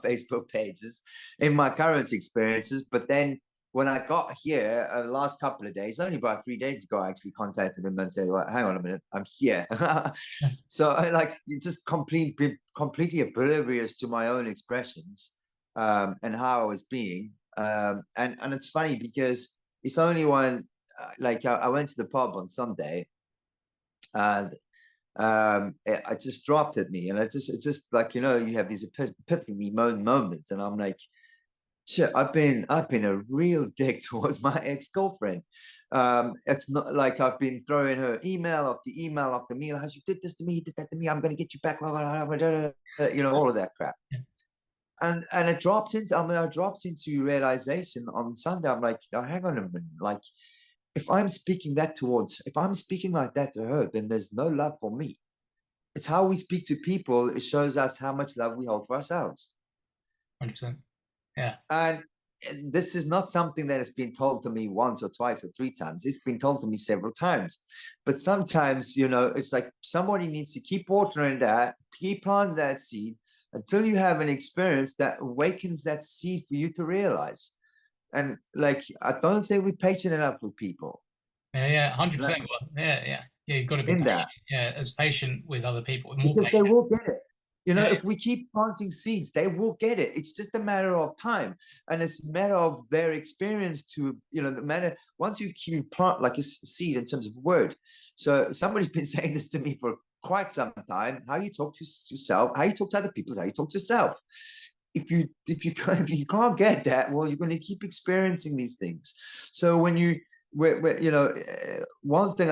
Facebook pages in my current experiences. But then when I got here, the last couple of days, only about 3 days ago, I actually contacted him and said, well, hang on a minute, I'm here. So I like just completely oblivious to my own expressions and how I was being. And it's funny because it's only when like I went to the pub on Sunday and I just dropped at me and it just like, you know, you have these epiphany moments and I'm like, shit, I've been a real dick towards my ex-girlfriend. It's not like I've been throwing her email after email, how you did this to me, you did that to me, I'm gonna get you back, you know, all of that crap. And it dropped into, I dropped into realization on Sunday. I'm like, oh, hang on a minute, like if I'm speaking like that to her, then there's no love for me. It's how we speak to people. It shows us how much love we hold for ourselves. 100%. Yeah. And this is not something that has been told to me once or twice or three times. It's been told to me several times. But sometimes, you know, it's like somebody needs to keep watering that, keep planting that seed until you have an experience that awakens that seed for you to realize. And like, I don't think we're patient enough with people. Yeah, 100%. Yeah. You've got to be In patient. that. Yeah, as patient with other people, more Because they patient. will get it. You know, Yeah, if we keep planting seeds, they will get it. It's just a matter of time. And it's a matter of their experience to, you know, the matter once you plant like a seed in terms of word. So somebody's been saying this to me for quite some time. How you talk to yourself, how you talk to other people, how you talk to yourself. If you can't get that, well, you're going to keep experiencing these things. So when you you know, one thing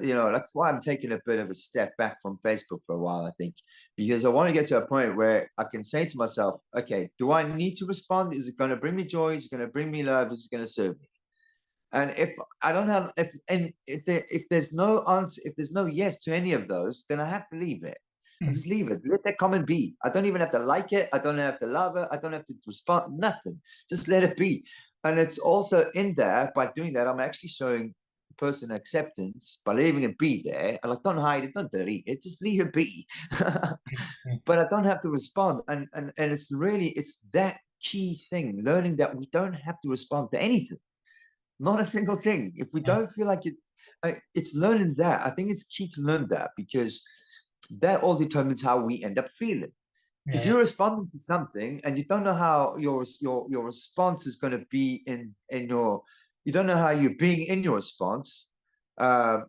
you know, that's why I'm taking a bit of a step back from Facebook for a while, I think, because I want to get to a point where I can say to myself, okay, do I need to respond? Is it going to bring me joy? Is it going to bring me love? Is it going to serve me? And if I don't have, if there's no answer, if there's no yes to any of those, then I have to leave it. I Mm. just leave it. Let that comment be. I don't even have to like it. I don't have to love it. I don't have to respond. Nothing. Just let it be. And it's also in there, by doing that, I'm actually showing the person acceptance by leaving it be there. And like, don't hide it, don't delete it, just leave it be. Mm. But I don't have to respond. And it's really, it's that key thing, learning that we don't have to respond to anything, not a single thing. If we Yeah. don't feel like it, it's learning that. I think it's key to learn that, because that all determines how we end up feeling. If Yeah. you're responding to something and you don't know how your response is going to be in your, you don't know how you're being in your response, uh,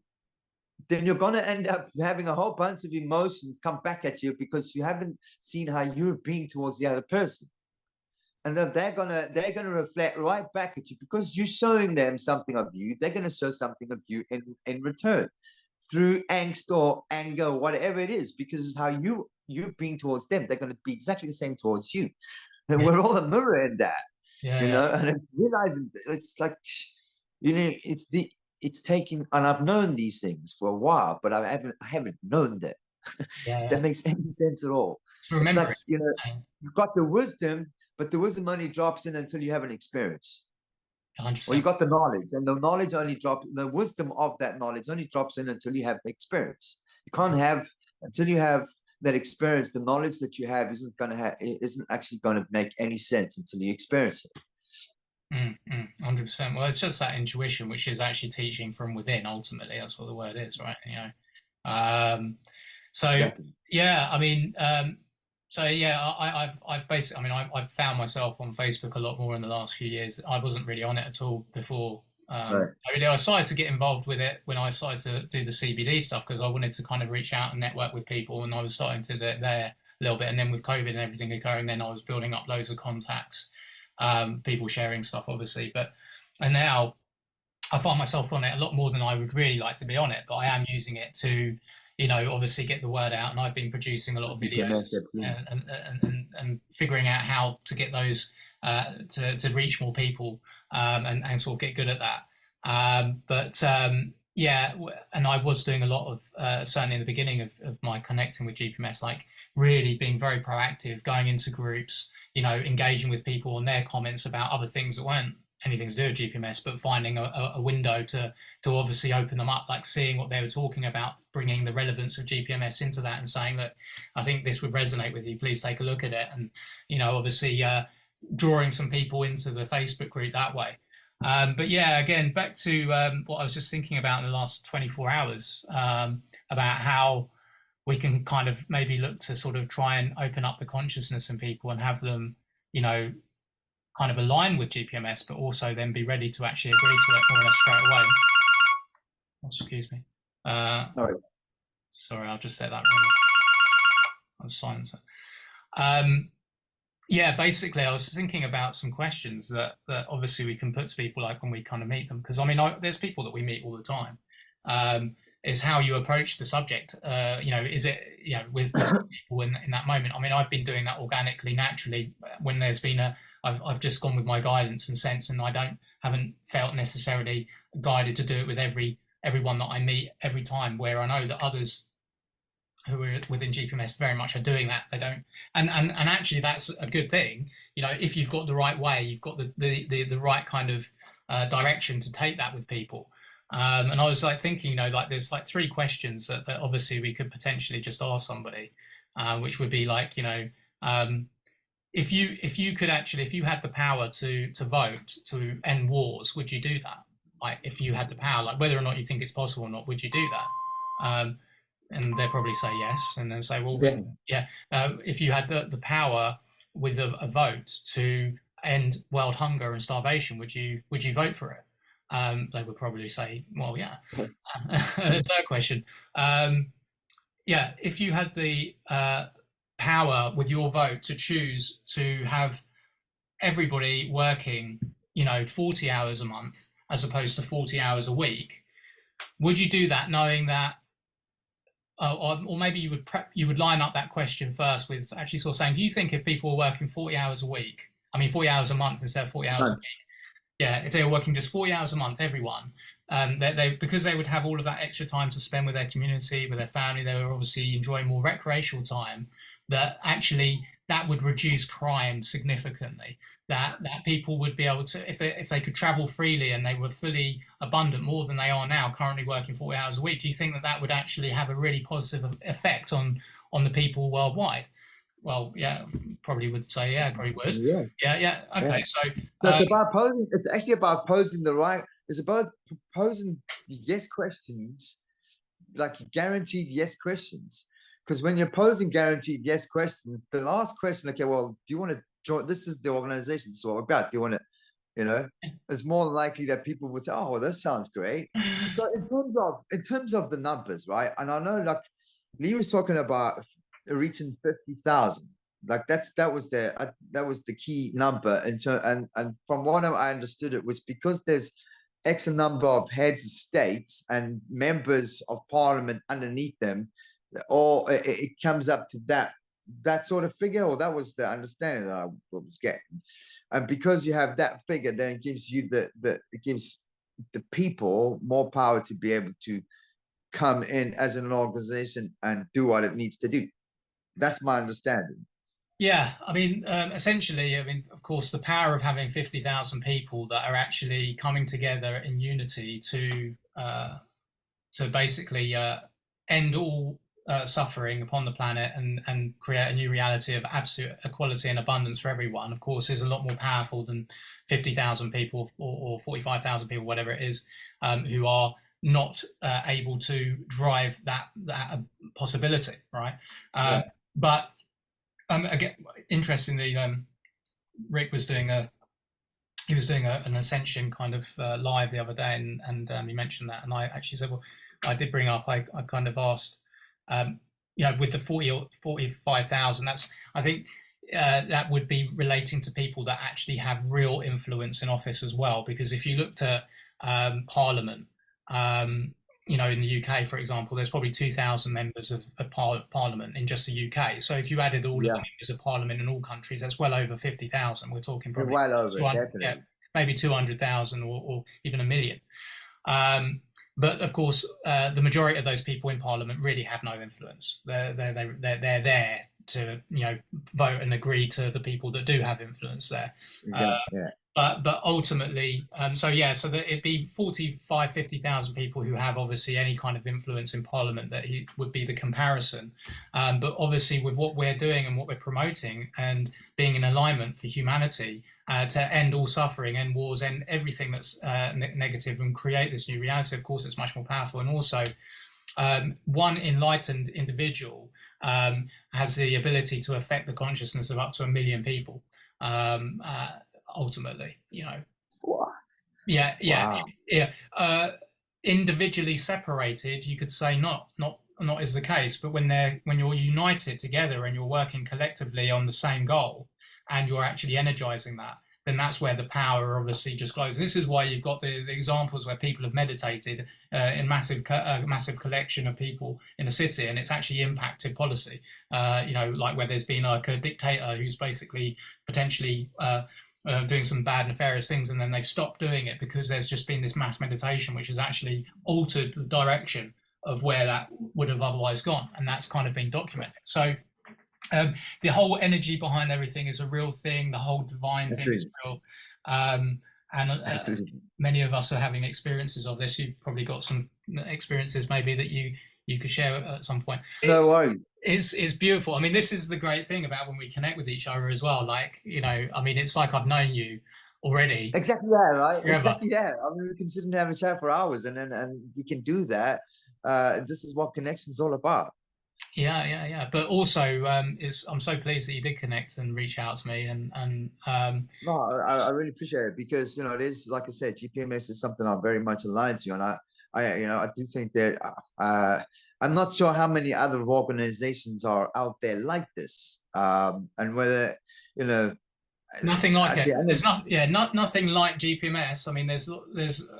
then you're going to end up having a whole bunch of emotions come back at you, because you haven't seen how you're being towards the other person. And then they're gonna reflect right back at you, because you're showing them something of you. They're gonna show something of you in return, through angst or anger, whatever it is, because it's how you're being towards them. They're gonna be exactly the same towards you. And Yeah. we're all a mirror in that, Yeah. and it's realizing, it's like, it's taking, and I've known these things for a while, but I haven't known them. If Yeah. that makes any sense at all. It's It's like, remembering. you've got the wisdom, but the wisdom only drops in until you have an experience. Or you 100%. got the knowledge, and the knowledge only drops, the wisdom of that knowledge only drops in until you have the experience. You can't have, until you have that experience, the knowledge that you have isn't actually going to make any sense until you experience it. 100%. Well, it's just that intuition, which is actually teaching from within. Ultimately, that's what the word is, right? Um, so Exactly. yeah, I mean, so yeah, I've basically, I mean, I've found myself on Facebook a lot more in the last few years. I wasn't really on it at all before. Right. I started to get involved with it when I started to do the CBD stuff, because I wanted to kind of reach out and network with people, and I was starting to do it there a little bit. And then with COVID and everything occurring, then I was building up loads of contacts, people sharing stuff, obviously. And now I find myself on it a lot more than I would really like to be on it, but I am using it to, obviously get the word out. And I've been producing a lot of videos GPMS, yeah. and figuring out how to get those to reach more people, and sort of get good at that. Yeah, and I was doing a lot of, certainly in the beginning of my connecting with GPMS, like really being very proactive, going into groups, engaging with people on their comments about other things that weren't anything to do with GPMS, but finding a window to obviously open them up, like seeing what they were talking about, bringing the relevance of GPMS into that, and saying, look, I think this would resonate with you. Please take a look at it, and obviously drawing some people into the Facebook group that way. But yeah, again, back to what I was just thinking about in the last 24 hours, about how we can kind of maybe look to sort of try and open up the consciousness in people and have them, kind of align with GPMS, but also then be ready to actually agree to it more or less straight away. Oh, excuse me. All right. Sorry, I'll just set that ring. I'll silence it. Yeah, basically, I was thinking about some questions that obviously we can put to people, like when we kind of meet them, because I mean, there's people that we meet all the time. Is how you approach the subject. Is it with people in that moment? I mean, I've been doing that organically, naturally. When there's been I've just gone with my guidance and sense, and haven't felt necessarily guided to do it with everyone that I meet every time. Where I know that others who are within GPMS very much are doing that. They don't, and actually that's a good thing. If you've got the right way, you've got the right kind of direction to take that with people. And I was like thinking, like there's like three questions that obviously we could potentially just ask somebody, which would be like, if you could actually, if you had the power to vote to end wars, would you do that? Like if you had the power, like whether or not you think it's possible or not, would you do that? And they'll probably say yes, and then say, well, Yeah. yeah. If you had the power with a vote to end world hunger and starvation, would you vote for it? They would probably say, well, yeah. Yes. Third question, yeah, if you had the power with your vote to choose to have everybody working, 40 hours a month as opposed to 40 hours a week, would you do that knowing that, or maybe you would line up that question first with actually sort of saying, do you think if people were working 40 hours a week, 40 hours a month instead of 40 hours a week, yeah, if they were working just 40 hours a month, everyone, they because they would have all of that extra time to spend with their community, with their family, they were obviously enjoying more recreational time. That actually that would reduce crime significantly. That people would be able to, if they could travel freely and they were fully abundant, more than they are now, currently working 40 hours a week. Do you think that that would actually have a really positive effect on the people worldwide? Well, yeah, probably would say, yeah, probably would. Yeah, Yeah, yeah. yeah. Okay, so So it's about posing. It's actually about posing the right. It's about posing yes questions, like guaranteed yes questions. Because when you're posing guaranteed yes questions, the last question, okay, well, do you want to join? This is the organization. This is what we're about. Do you want to, you know? It's more likely that people would say, "Oh, well, this sounds great." So in terms of the numbers, right? And I know, like Lee was talking about reaching 50,000. Like that was the key number. And from what I understood, it was because there's X number of heads of states and members of parliament underneath them, or it comes up to that sort of figure, or that was the understanding that I was getting. And because you have that figure, then it gives you it gives the people more power to be able to come in as an organization and do what it needs to do. That's my understanding. yeah, I mean, essentially, I mean, of course, the power of having 50,000 people that are actually coming together in unity to basically end all suffering upon the planet and create a new reality of absolute equality and abundance for everyone, of course, is a lot more powerful than 50,000 people or 45,000 people, whatever it is, who are not able to drive that possibility, right? Yeah. But again, interestingly, Rick was doing an ascension kind of live the other day, and he mentioned that, and I actually said, well, I did bring up, I kind of asked, um, with the 40 or 45,000, that's, I think that would be relating to people that actually have real influence in office as well, because if you looked at Parliament, um, in the UK, for example, there's probably 2,000 members of Parliament in just the UK. So if you added all of the Yeah. members of Parliament in all countries, that's well over 50,000. We're talking You're probably well over it, 200, yeah, definitely. maybe 200,000 or even a million. Um, but of course, the majority of those people in Parliament really have no influence. They're there to vote and agree to the people that do have influence there. Uh, Exactly. Yeah. but ultimately, so yeah, so that it'd be 45, 50,000 people who have obviously any kind of influence in Parliament, that he would be the comparison. But obviously, with what we're doing and what we're promoting and being in alignment for humanity, to end all suffering, end wars, end everything that's negative, and create this new reality, of course, it's much more powerful. And also, one enlightened individual has the ability to affect the consciousness of up to 1 million people. Ultimately, Wow. yeah, yeah, Wow. yeah. Individually separated, you could say not is the case, but when you're united together and you're working collectively on the same goal, and you're actually energizing that, then that's where the power obviously just glows. And this is why you've got the examples where people have meditated in massive collection of people in a city, and it's actually impacted policy. Like where there's been like a dictator who's basically potentially doing some bad, nefarious things, and then they've stopped doing it because there's just been this mass meditation, which has actually altered the direction of where that would have otherwise gone, and that's kind of been documented. So the whole energy behind everything is a real thing. The whole divine thing is Absolutely. real, um, and Absolutely. many of us are having experiences of this. You've probably got some experiences maybe that you could share at some point. No worries. It's beautiful. I mean, this is the great thing about when we connect with each other as well. Like, I mean, it's like I've known you already Exactly that, right? forever. Exactly that. I mean, we can sit and have a chat for hours, and we can do that. This is what connection's all about. Yeah, yeah, yeah. But also, I'm so pleased that you did connect and reach out to me, and No, I really appreciate it because it is, like I said, GPMS is something I'm very much aligned to, and I do think that I'm not sure how many other organizations are out there like this, and whether you know nothing like at it. the end of There's not, yeah, nothing like GPMS. I mean, there's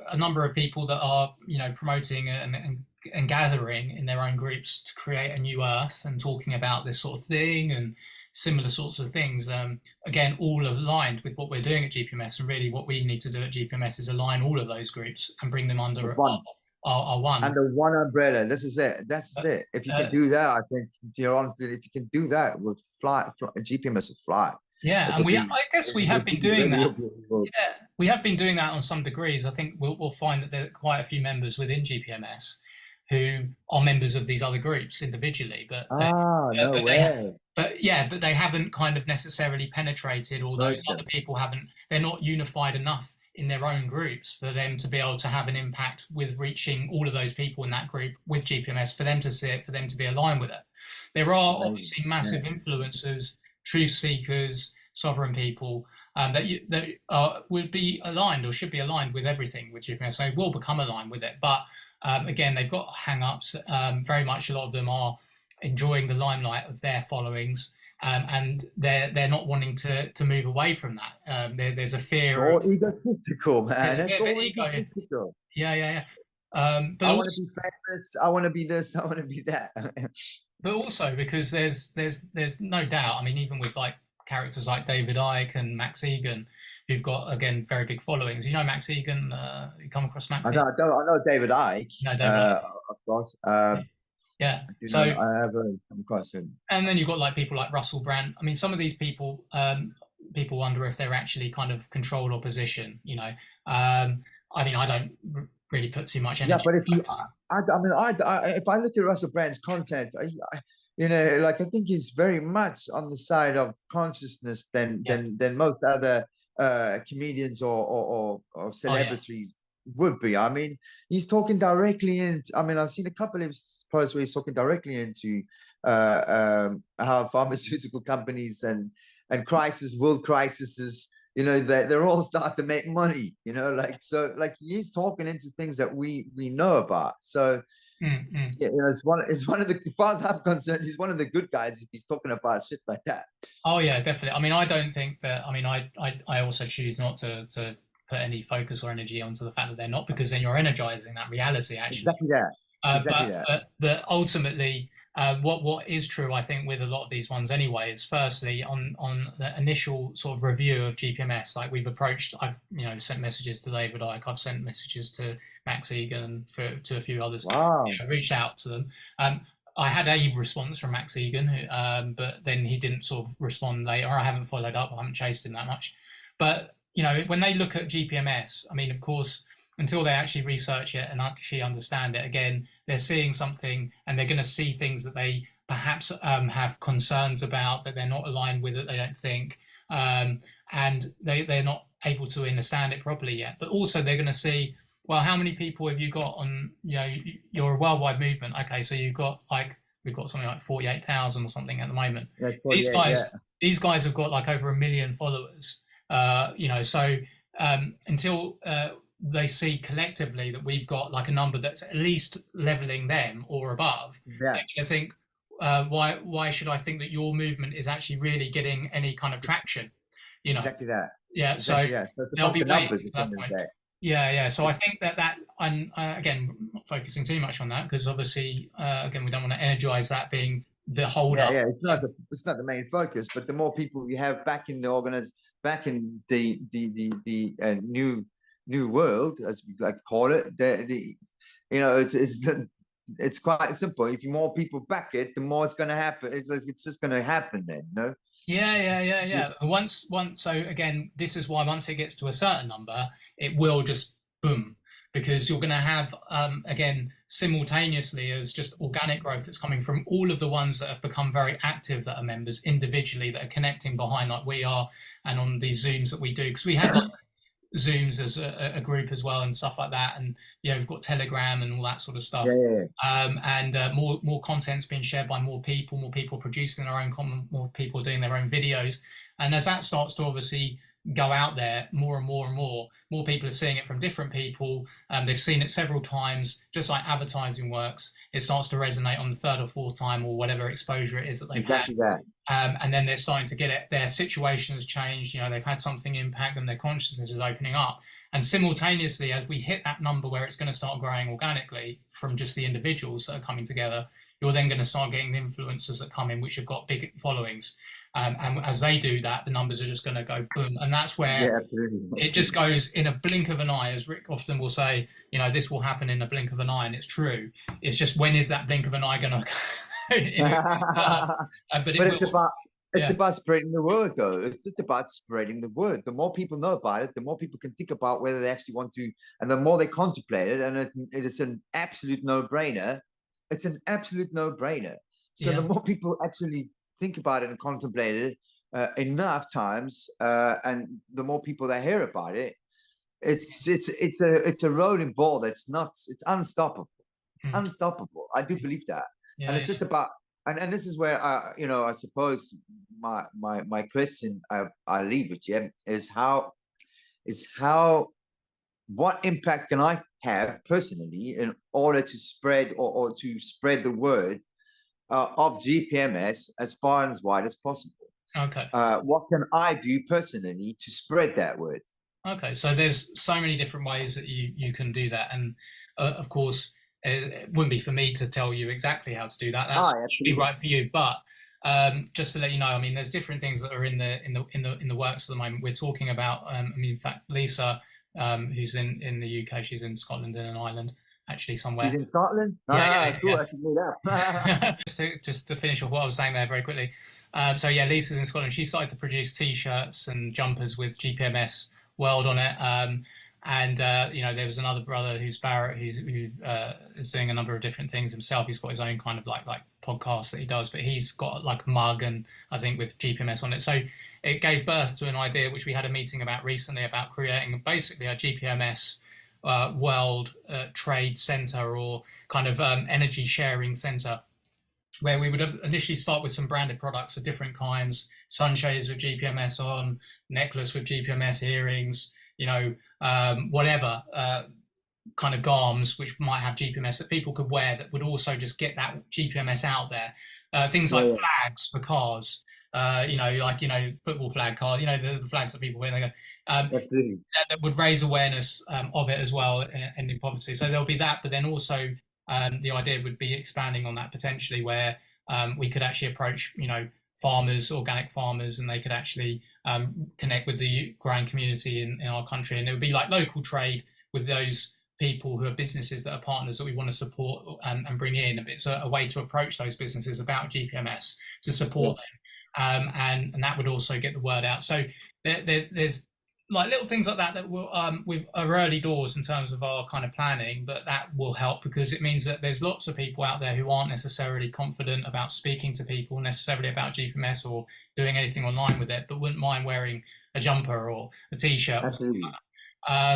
a number of people that are promoting and gathering in their own groups to create a new Earth and talking about this sort of thing, and similar sorts of things. Again, all aligned with what we're doing at GPMS, and really what we need to do at GPMS is align all of those groups and bring them under one our one. under one umbrella. This is it. That's Uh, it. If you uh, can do that, I think you're on. If you can do that, with GPMS will fly. yeah, and It'll I be. guess we have been It doing really that. will. Yeah, we have been doing that on some degrees. I think we'll find that there are quite a few members within GPMS who are members of these other groups individually, No but way. but they haven't kind of necessarily penetrated, or those other people haven't. They're not unified enough in their own groups for them to be able to have an impact with reaching all of those people in that group with GPMS, for them to see it, for them to be aligned with it. There are obviously massive influencers, truth seekers, sovereign people that would be aligned or should be aligned with everything with GPMS. They will become aligned with it, but again, they've got hang-ups. Very much a lot of them are enjoying the limelight of their followings, and they're not wanting to move away from that. There's a fear all egotistical, man. That's all ego. egotistical. Yeah. But I want to be famous. I want to be this. I want to be that. But also because there's no doubt. I mean, even with like characters like David Icke and Max Egan, who've got again very big followings. You know Max Egan. You come across Max? I know David Icke. You know David Icke. Of course. Yeah. So I have come across him. And then you've got like people like Russell Brand. I mean, some of these people, people wonder if they're actually kind of control opposition. You know, I mean, I don't really put too much energy. Yeah, but if you, if I look at Russell Brand's content, you know, like I think he's very much on the side of consciousness than most other comedians or celebrities would be. I mean, he's talking directly into. I mean, I've seen a couple of his posts where he's talking directly into how pharmaceutical companies and world crises, you know, they're all starting to make money, you know, like he's talking into things that we know about. So yeah, you know, it's one of the, as far as I'm concerned, he's one of the good guys if he's talking about shit like that. Oh yeah, definitely. I mean, I don't think that. I mean, I also choose not to put any focus or energy onto the fact that they're not, because then you're energizing that reality actually. Exactly that. But ultimately, what is true, I think, with a lot of these ones anyway, is firstly on the initial sort of review of GPMS, like I've sent messages to David Icke, I've sent messages to Max Egan, to a few others. Wow. Reached out to them. I had a response from Max Egan, but then he didn't sort of respond later. I haven't followed up. I haven't chased him that much. But you know, when they look at GPMS, I mean, of course, until they actually research it and actually understand it, again, they're seeing something, and they're going to see things that they perhaps have concerns about, that they're not aligned with, that they don't think, and they're not able to understand it properly yet. But also they're going to see, well, how many people have you got on, you know, you're a worldwide movement. Okay, so we've got something like 48,000 or something at the moment. Yeah, these guys have got like over 1 million followers. You know, so until they see collectively that we've got like a number that's at least leveling them or above, they're going to think, why should I think that your movement is actually really getting any kind of traction? You know, exactly that. Yeah, exactly so they'll be waiting at that point. Yeah. So I think that I'm again not focusing too much on that, because obviously, again, we don't want to energize that being the hold up. Yeah, it's not the main focus, but the more people we have back in the new world, as we like to call it, you know, it's quite simple. If more people back it, the more it's going to happen. It's just going to happen then, you know. Yeah. Once, so again, this is why once it gets to a certain number, it will just boom, because you're going to have, again, simultaneously as just organic growth that's coming from all of the ones that have become very active, that are members individually, that are connecting behind like we are, and on these Zooms that we do, because we have like Zooms as a group as well and stuff like that, and you know, we've got Telegram and all that sort of stuff. And more content's being shared by more people producing their own content, more people doing their own videos, and as that starts to obviously go out there more and more people are seeing it from different people. They've seen it several times, just like advertising works. It starts to resonate on the third or fourth time, or whatever exposure it is that they've had. And then they're starting to get it. Their situation has changed. You know, they've had something impact them. Their consciousness is opening up. And simultaneously, as we hit that number where it's going to start growing organically from just the individuals that are coming together, you're then going to start getting the influencers that come in, which have got big followings. And as they do that, the numbers are just going to go boom. And that's where Yeah, absolutely. it just goes in a blink of an eye, as Rick often will say, this will happen in a blink of an eye, and it's true. It's just, when is that blink of an eye going to? But But it will. it's Yeah, about spreading the word, though. It's just about spreading the word. The more people know about it, the more people can think about whether they actually want to, and the more they contemplate it. And it is an absolute no-brainer. It's an absolute no-brainer. So the yeah, more people actually think about it and contemplate it enough times, and the more people that hear about it, it's a rolling ball that's not, it's unstoppable. It's mm, unstoppable. I do believe that. And yeah, it's just about, and this is where I suppose my question I leave with you is how what impact can I have personally in order to spread, or to spread the word of GPMS as far and as wide as possible. yeah. Okay. What can I do personally to spread that word? Okay, so there's so many different ways that you can do that, and of course, it wouldn't be for me to tell you exactly how to do that. That's Ah, should be absolutely. right for you. But just to let you know, I mean, there's different things that are in the works at the moment. We're talking about, I mean, in fact, Lisa, who's in the UK, she's in Scotland, in an island, actually She's somewhere. in Scotland. Yeah, Ah, yeah, cool. I should know that. yeah. Just to finish off what I was saying there very quickly. So yeah, Lisa's in Scotland. She started to produce T-shirts and jumpers with GPMS World on it. And there was another brother who's Barrett, who is doing a number of different things himself. He's got his own kind of like podcast that he does, but he's got like a mug, and I think with GPMS on it. So it gave birth to an idea which we had a meeting about recently, about creating basically a GPMS world trade center, or kind of energy sharing center, where we would initially start with some branded products of different kinds: sunshades with GPMS on, necklace with GPMS, earrings, whatever kind of garms which might have GPMS that people could wear, that would also just get that GPMS out there. Things Yeah, like yeah, flags for cars, football flag cars, the flags that people wear. They go, absolutely. that would raise awareness of it as well, ending poverty. So there'll be that, but then also the idea would be expanding on that potentially, where we could actually approach, farmers, organic farmers, and they could actually connect with the growing community in our country, and it would be like local trade with those people who are businesses that are partners that we want to support and bring in. It's a way to approach those businesses about GPMS to Yeah. support them, and that would also get the word out. So there's like little things like that will with our early doors in terms of our kind of planning, but that will help, because it means that there's lots of people out there who aren't necessarily confident about speaking to people necessarily about GPMS or doing anything online with it, but wouldn't mind wearing a jumper or a t-shirt or something Absolutely. like that.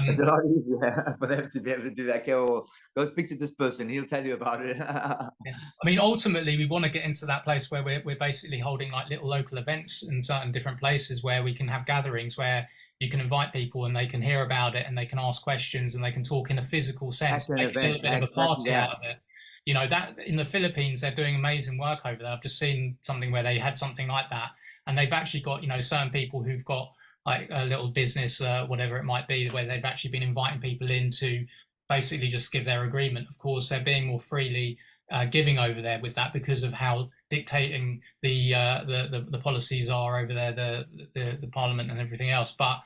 It's a lot easier for them to be able to do that. Okay, well, go speak to this person. He'll tell you about it. Yeah. I mean, ultimately, we want to get into that place where we're basically holding like little local events in certain different places, where we can have gatherings where you can invite people and they can hear about it and they can ask questions and they can talk in a physical sense, At an make a event, little bit of a exactly party that. out of it. That in the Philippines, they're doing amazing work over there. I've just seen something where they had something like that, and they've actually got, certain people who've got like a little business, whatever it might be, where they've actually been inviting people in to basically just give their agreement. Of course, they're being more freely giving over there with that, because of how dictating the policies are over there, the parliament and everything else. But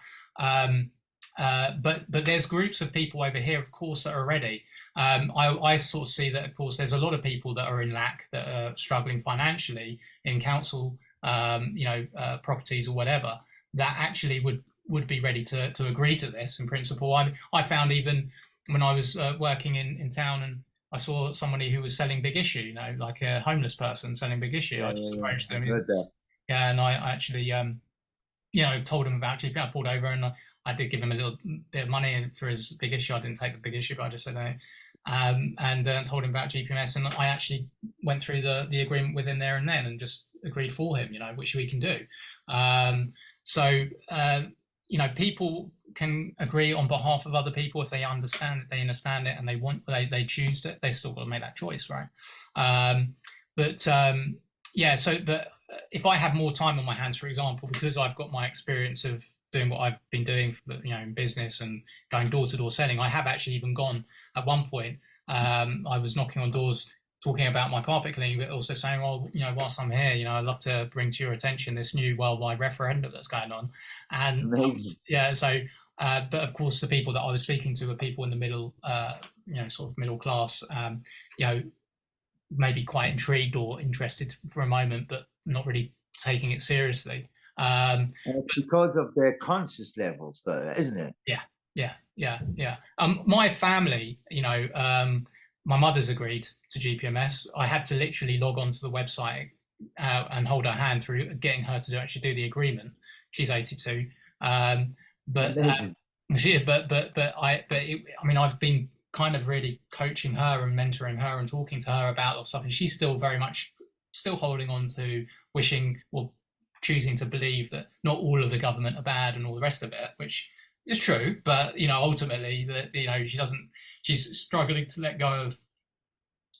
there's groups of people over here, of course, that are ready. I sort of see that, of course, there's a lot of people that are in lack, that are struggling financially in council, properties or whatever, that actually would be ready to agree to this in principle. I found, even when I was working in town, and I saw somebody who was selling Big Issue, like a homeless person selling Big Issue. Yeah, I just yeah, yeah. approached I've them. heard that. Yeah, and I actually told him about GP. I pulled over, and I did give him a little bit of money for his Big Issue. I didn't take the Big Issue, but I just said no. And told him about GPMS, and I actually went through the agreement with him there and then, and just agreed for him, which we can do. So people can agree on behalf of other people if they understand it, and they choose it. They still got to make that choice, right? But if I had more time on my hands, for example, because I've got my experience of doing what I've been doing, in business and going door to door selling, I have actually even gone at one point. I was knocking on doors talking about my carpet cleaning, but also saying, well, whilst I'm here, I'd love to bring to your attention this new worldwide referendum that's going on. And Amazing. yeah, so, but of course, the people that I was speaking to were people in the middle, sort of middle class, you know, maybe quite intrigued or interested for a moment, but not really taking it seriously. And it's because of their conscious levels, though, isn't it? Yeah, yeah. My family, my mother's agreed to GPMS. I had to literally log onto the website and hold her hand through getting her to actually do the agreement. She's 82, but Amazing. I mean, I've been kind of really coaching her and mentoring her and talking to her about stuff, and she's still very much still holding on to wishing, well, choosing to believe that not all of the government are bad and all the rest of it, which is true, but ultimately that she's struggling to let go of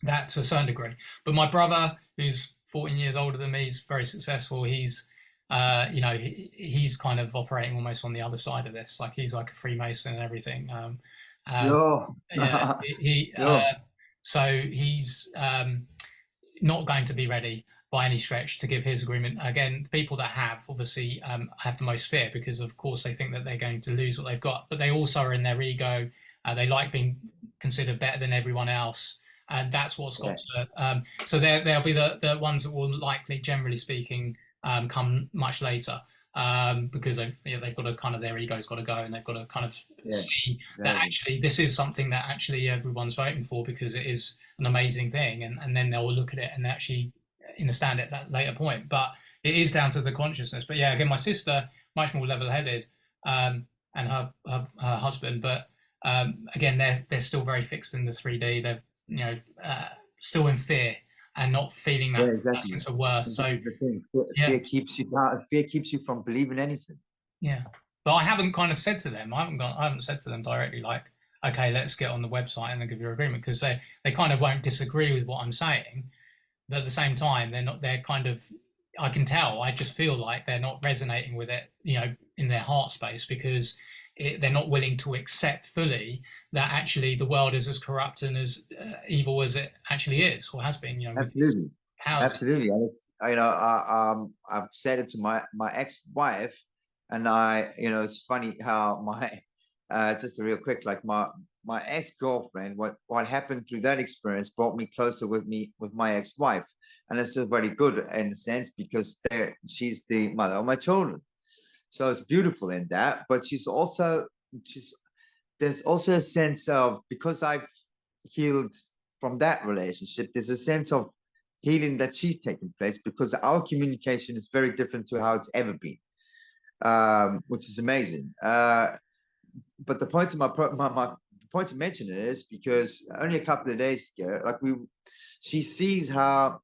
that to a certain degree. But my brother, who's 14 years older than me, is very successful. He's kind of operating almost on the other side of this. Like he's like a Freemason and everything. Yo. Yeah, he Yo. so he's not going to be ready by any stretch to give his agreement. Again, the people that have obviously have the most fear because, of course, they think that they're going to lose what they've got, but they also are in their ego. They like being considered better than everyone else, and that's what's got to. So they'll be the ones that will likely, generally speaking, come much later. Because they've got to kind of, their ego's got to go, and they've got to kind of see that actually this is something that actually everyone's voting for because it is an amazing thing, and then they'll look at it and actually understand it at that later point. But it is down to the consciousness. But yeah, again, my sister much more level-headed, and her husband, but again, they're still very fixed in the 3D. They're still in fear and not feeling that, that sense of worth. So the thing. Fear keeps you down. Fear keeps you from believing anything. Yeah, but I haven't kind of said to them. I haven't said to them directly like, okay, let's get on the website and then give your agreement, because they kind of won't disagree with what I'm saying, but at the same time, they're not. They're kind of. I can tell. I just feel like they're not resonating with it, in their heart space, because they're not willing to accept fully that actually the world is as corrupt and as evil as it actually is or has been. Absolutely, absolutely. I've said it to my ex-wife, and it's funny how just a real quick, like my ex-girlfriend, what happened through that experience brought me closer with my ex-wife, and it's just very good in a sense because she's the mother of my children. So it's beautiful in that, but there's also a sense of, because I've healed from that relationship, there's a sense of healing that she's taking place because our communication is very different to how it's ever been, which is amazing. But the point of my point to mention it is because only a couple of days ago, she sees how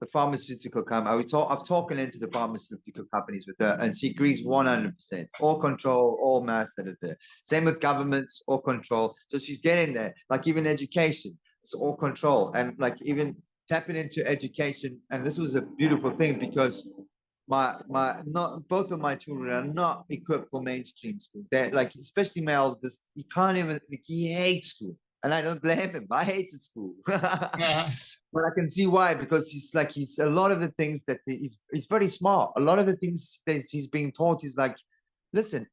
the pharmaceutical company, I'm talking into the pharmaceutical companies with her, and she agrees 100%. All control, all mass, Same with governments, all control. So she's getting there. Like even education, it's all control. And like even tapping into education. And this was a beautiful thing because not both of my children are not equipped for mainstream school. They're like, especially my eldest, he can't even, like, he hates school. And I don't blame him. I hated school. Yeah. But I can see why, because he's a lot of the things that he's very smart. A lot of the things that he's being taught is like, listen,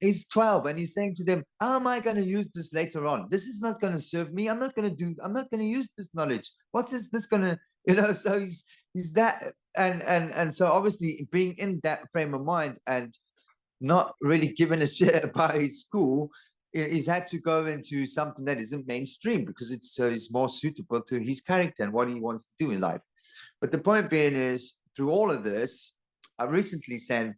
he's 12 and he's saying to them, how am I going to use this later on? This is not going to serve me. I'm not going to use this knowledge. What's this going to, so he's that. And so obviously being in that frame of mind and not really giving a shit about his school, he's had to go into something that isn't mainstream because it's more suitable to his character and what he wants to do in life. But the point being is, through all of this, I recently sent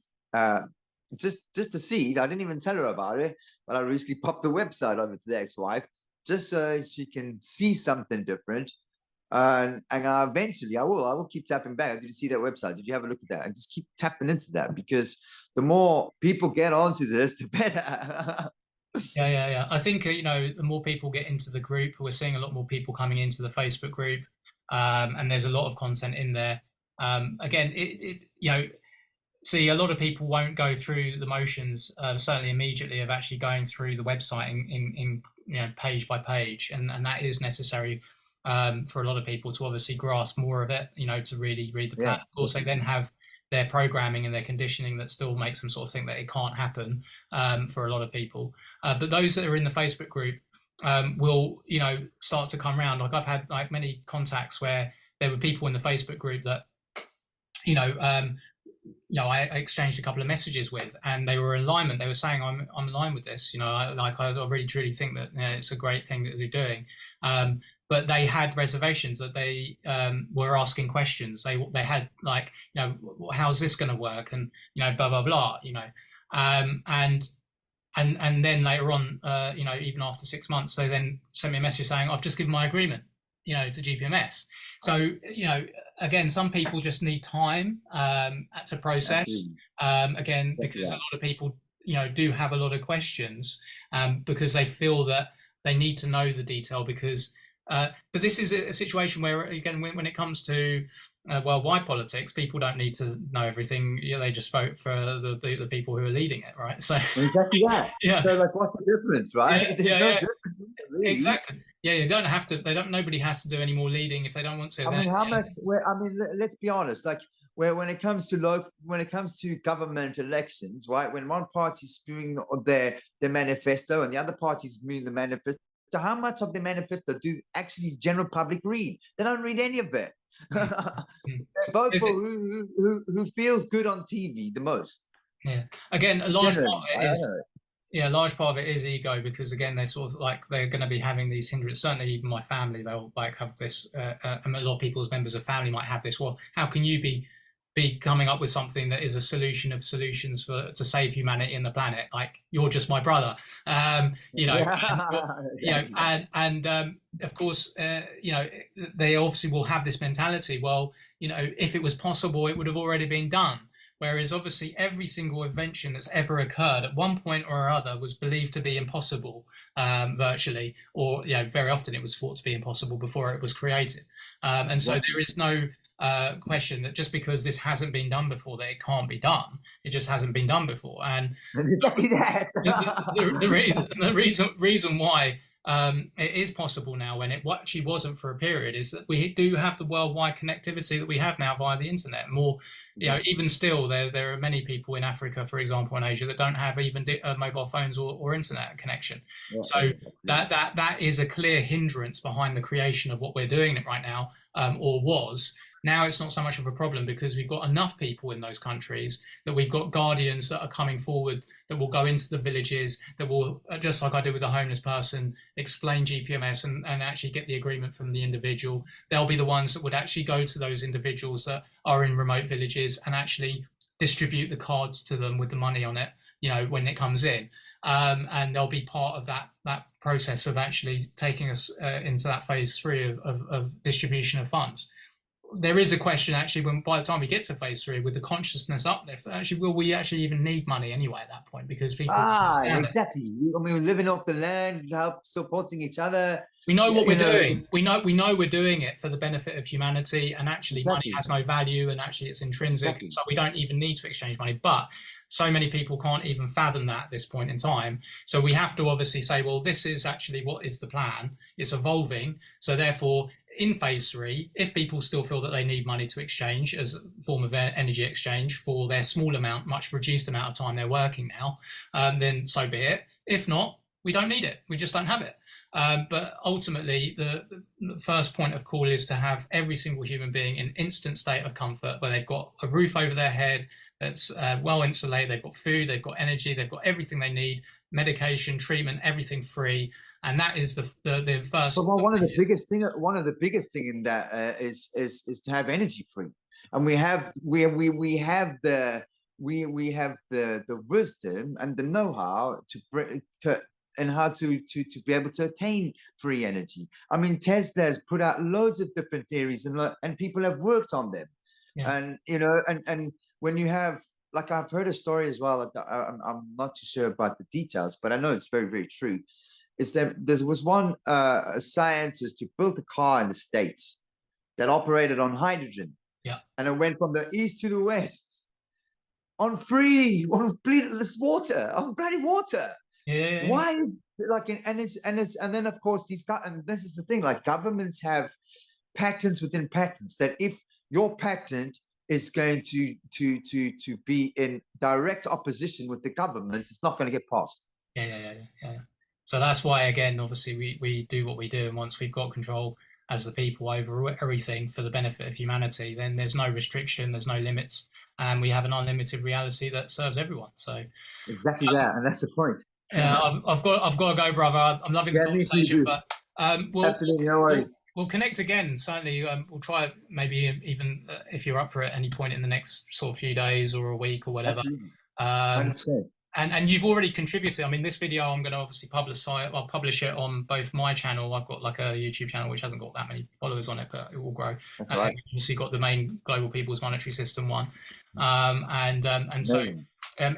just a seed. I didn't even tell her about it, but I recently popped the website over to the ex-wife just so she can see something different. And eventually I will keep tapping back. Did you see that website? Did you have a look at that? And just keep tapping into that, because the more people get onto this, the better. Yeah. I think the more people get into the group, we're seeing a lot more people coming into the Facebook group, and there's a lot of content in there. Again, see, a lot of people won't go through the motions, certainly immediately, of actually going through the website in page by page, and that is necessary. for a lot of people to obviously grasp more of it, you know, to really read the plan. Yeah, Of course, they then have their programming and their conditioning that still makes them sort of think that it can't happen, for a lot of people. But those that are in the Facebook group, will, you know, start to come around. Like I've had like many contacts where there were people in the Facebook group that, you know, I exchanged a couple of messages with, and they were in alignment. They were saying, I'm aligned with this. You know, I really truly think that, you know, it's a great thing that they're doing. But they had reservations, that they were asking questions. They had like, you know, how's this going to work, and, you know, blah blah blah. You know, and then later on, you know, even after 6 months, they then sent me a message saying, I've just given my agreement, you know, to GPMS. So, you know, again, some people just need time to process. Again, because a lot of people, you know, do have a lot of questions, because they feel that they need to know the detail. Because, but this is a situation where, again, when it comes to worldwide politics, people don't need to know everything. You know, they just vote for the people who are leading it, right? So exactly that. yeah. So like, what's the difference, right? Yeah, There's no difference really. Exactly. Yeah, you don't have to. Nobody has to do any more leading if they don't want to. I mean, how much? I mean, let's be honest. Like, when it comes to government elections, right? When one party's spewing their manifesto and the other party's spewing the manifesto, so how much of the manifesto do actually general public read? They don't read any of it. They vote for who feels good on TV the most. Yeah. Again, a large Generally, part of it is. Yeah, a large part of it is ego, because again, they're sort of like, they're going to be having these hindrances. Certainly, even my family, they'll like have this. And a lot of people's members of family might have this. Well, how can you be coming up with something that is a solution of solutions to save humanity and the planet? Like, you're just my brother, you know. You know, and of course, you know, they obviously will have this mentality. Well, you know, if it was possible, it would have already been done. Whereas obviously every single invention that's ever occurred at one point or other was believed to be impossible, virtually, or, you know, very often it was thought to be impossible before it was created. And so there is no question that just because this hasn't been done before, that it can't be done. It just hasn't been done before. And exactly that. the reason why it is possible now, when it actually wasn't for a period, is that we do have the worldwide connectivity that we have now via the internet. More, you know, even still, there are many people in Africa, for example, in Asia, that don't have even mobile phones or internet connection. So that is a clear hindrance behind the creation of what we're doing right now, or was. Now it's not so much of a problem, because we've got enough people in those countries that we've got guardians that are coming forward, that will go into the villages, that will, just like I did with a homeless person, explain GPMS and actually get the agreement from the individual. They'll be the ones that would actually go to those individuals that are in remote villages and actually distribute the cards to them with the money on it, you know, when it comes in. And they'll be part of that process of actually taking us into that phase 3 of distribution of funds. There is a question, actually, when by the time we get to phase 3 with the consciousness uplift, actually, will we actually even need money anyway at that point? Because people exactly. I mean, we're living off the land, help supporting each other. We know what we're doing. We know we're doing it for the benefit of humanity, and actually money has no value, and actually it's intrinsic. So we don't even need to exchange money. But so many people can't even fathom that at this point in time. So we have to obviously say, well, this is actually what is the plan. It's evolving. So therefore, in phase 3, if people still feel that they need money to exchange as a form of their energy exchange for their small amount, much reduced amount of time they're working now, then so be it. If not, we don't need it. We just don't have it. But ultimately, the first point of call is to have every single human being in instant state of comfort, where they've got a roof over their head that's well insulated, they've got food, they've got energy, they've got everything they need, medication, treatment, everything free. And that is the first. But one of the biggest thing in that is to have energy free, and we have the wisdom and the know-how and how to be able to attain free energy. I mean, Tesla has put out loads of different theories, and people have worked on them. And you know, and when you have, like, I've heard a story as well. I'm not too sure about the details, but I know it's very, very true. Is that there was one scientist who built a car in the States that operated on hydrogen. And it went from the east to the west on bloody water. Yeah. Why is like, and then of course and this is the thing, like governments have patents within patents, that if your patent is going to be in direct opposition with the government, it's not going to get passed. Yeah. So that's why, again, obviously, we do what we do, and once we've got control as the people over everything for the benefit of humanity, then there's no restriction, there's no limits, and we have an unlimited reality that serves everyone. So, Exactly that, and that's the point. yeah, I've got to go, brother. I'm loving the Yeah, me too, conversation, dude. but Absolutely, no worries. we'll connect again. Certainly, we'll try it maybe even if you're up for it at any point in the next sort of few days or a week or whatever. Absolutely, Um, 100%. and you've already contributed. I mean, this video I'm going to obviously I'll publish it on both my channel. I've got like a YouTube channel which hasn't got that many followers on it, but it will grow. That's And right. obviously got the main Global People's Monetary System one, and so Amazing.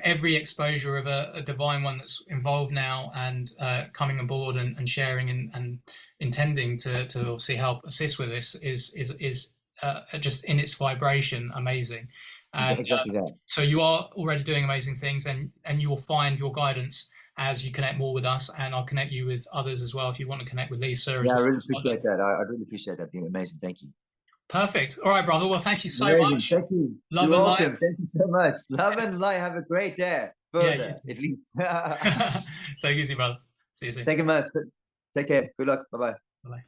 every exposure of a divine one that's involved now and coming aboard and sharing and intending to obviously help assist with this is just in its vibration amazing. And Exactly that. so you are already doing amazing things, and you will find your guidance as you connect more with us, and I'll connect you with others as well if you want to connect with Lisa as Yeah, I well. really appreciate that. I really appreciate that. Being amazing. Thank you. Perfect. All right, brother. Well, thank you so Amazing. much. Thank you. Love You're and welcome. light. Thank you so much. Love and light. Have a great day. Further, Yeah. at least. Take it easy, brother. See you soon. Thank you much. Take care. Good luck. Bye bye. Bye.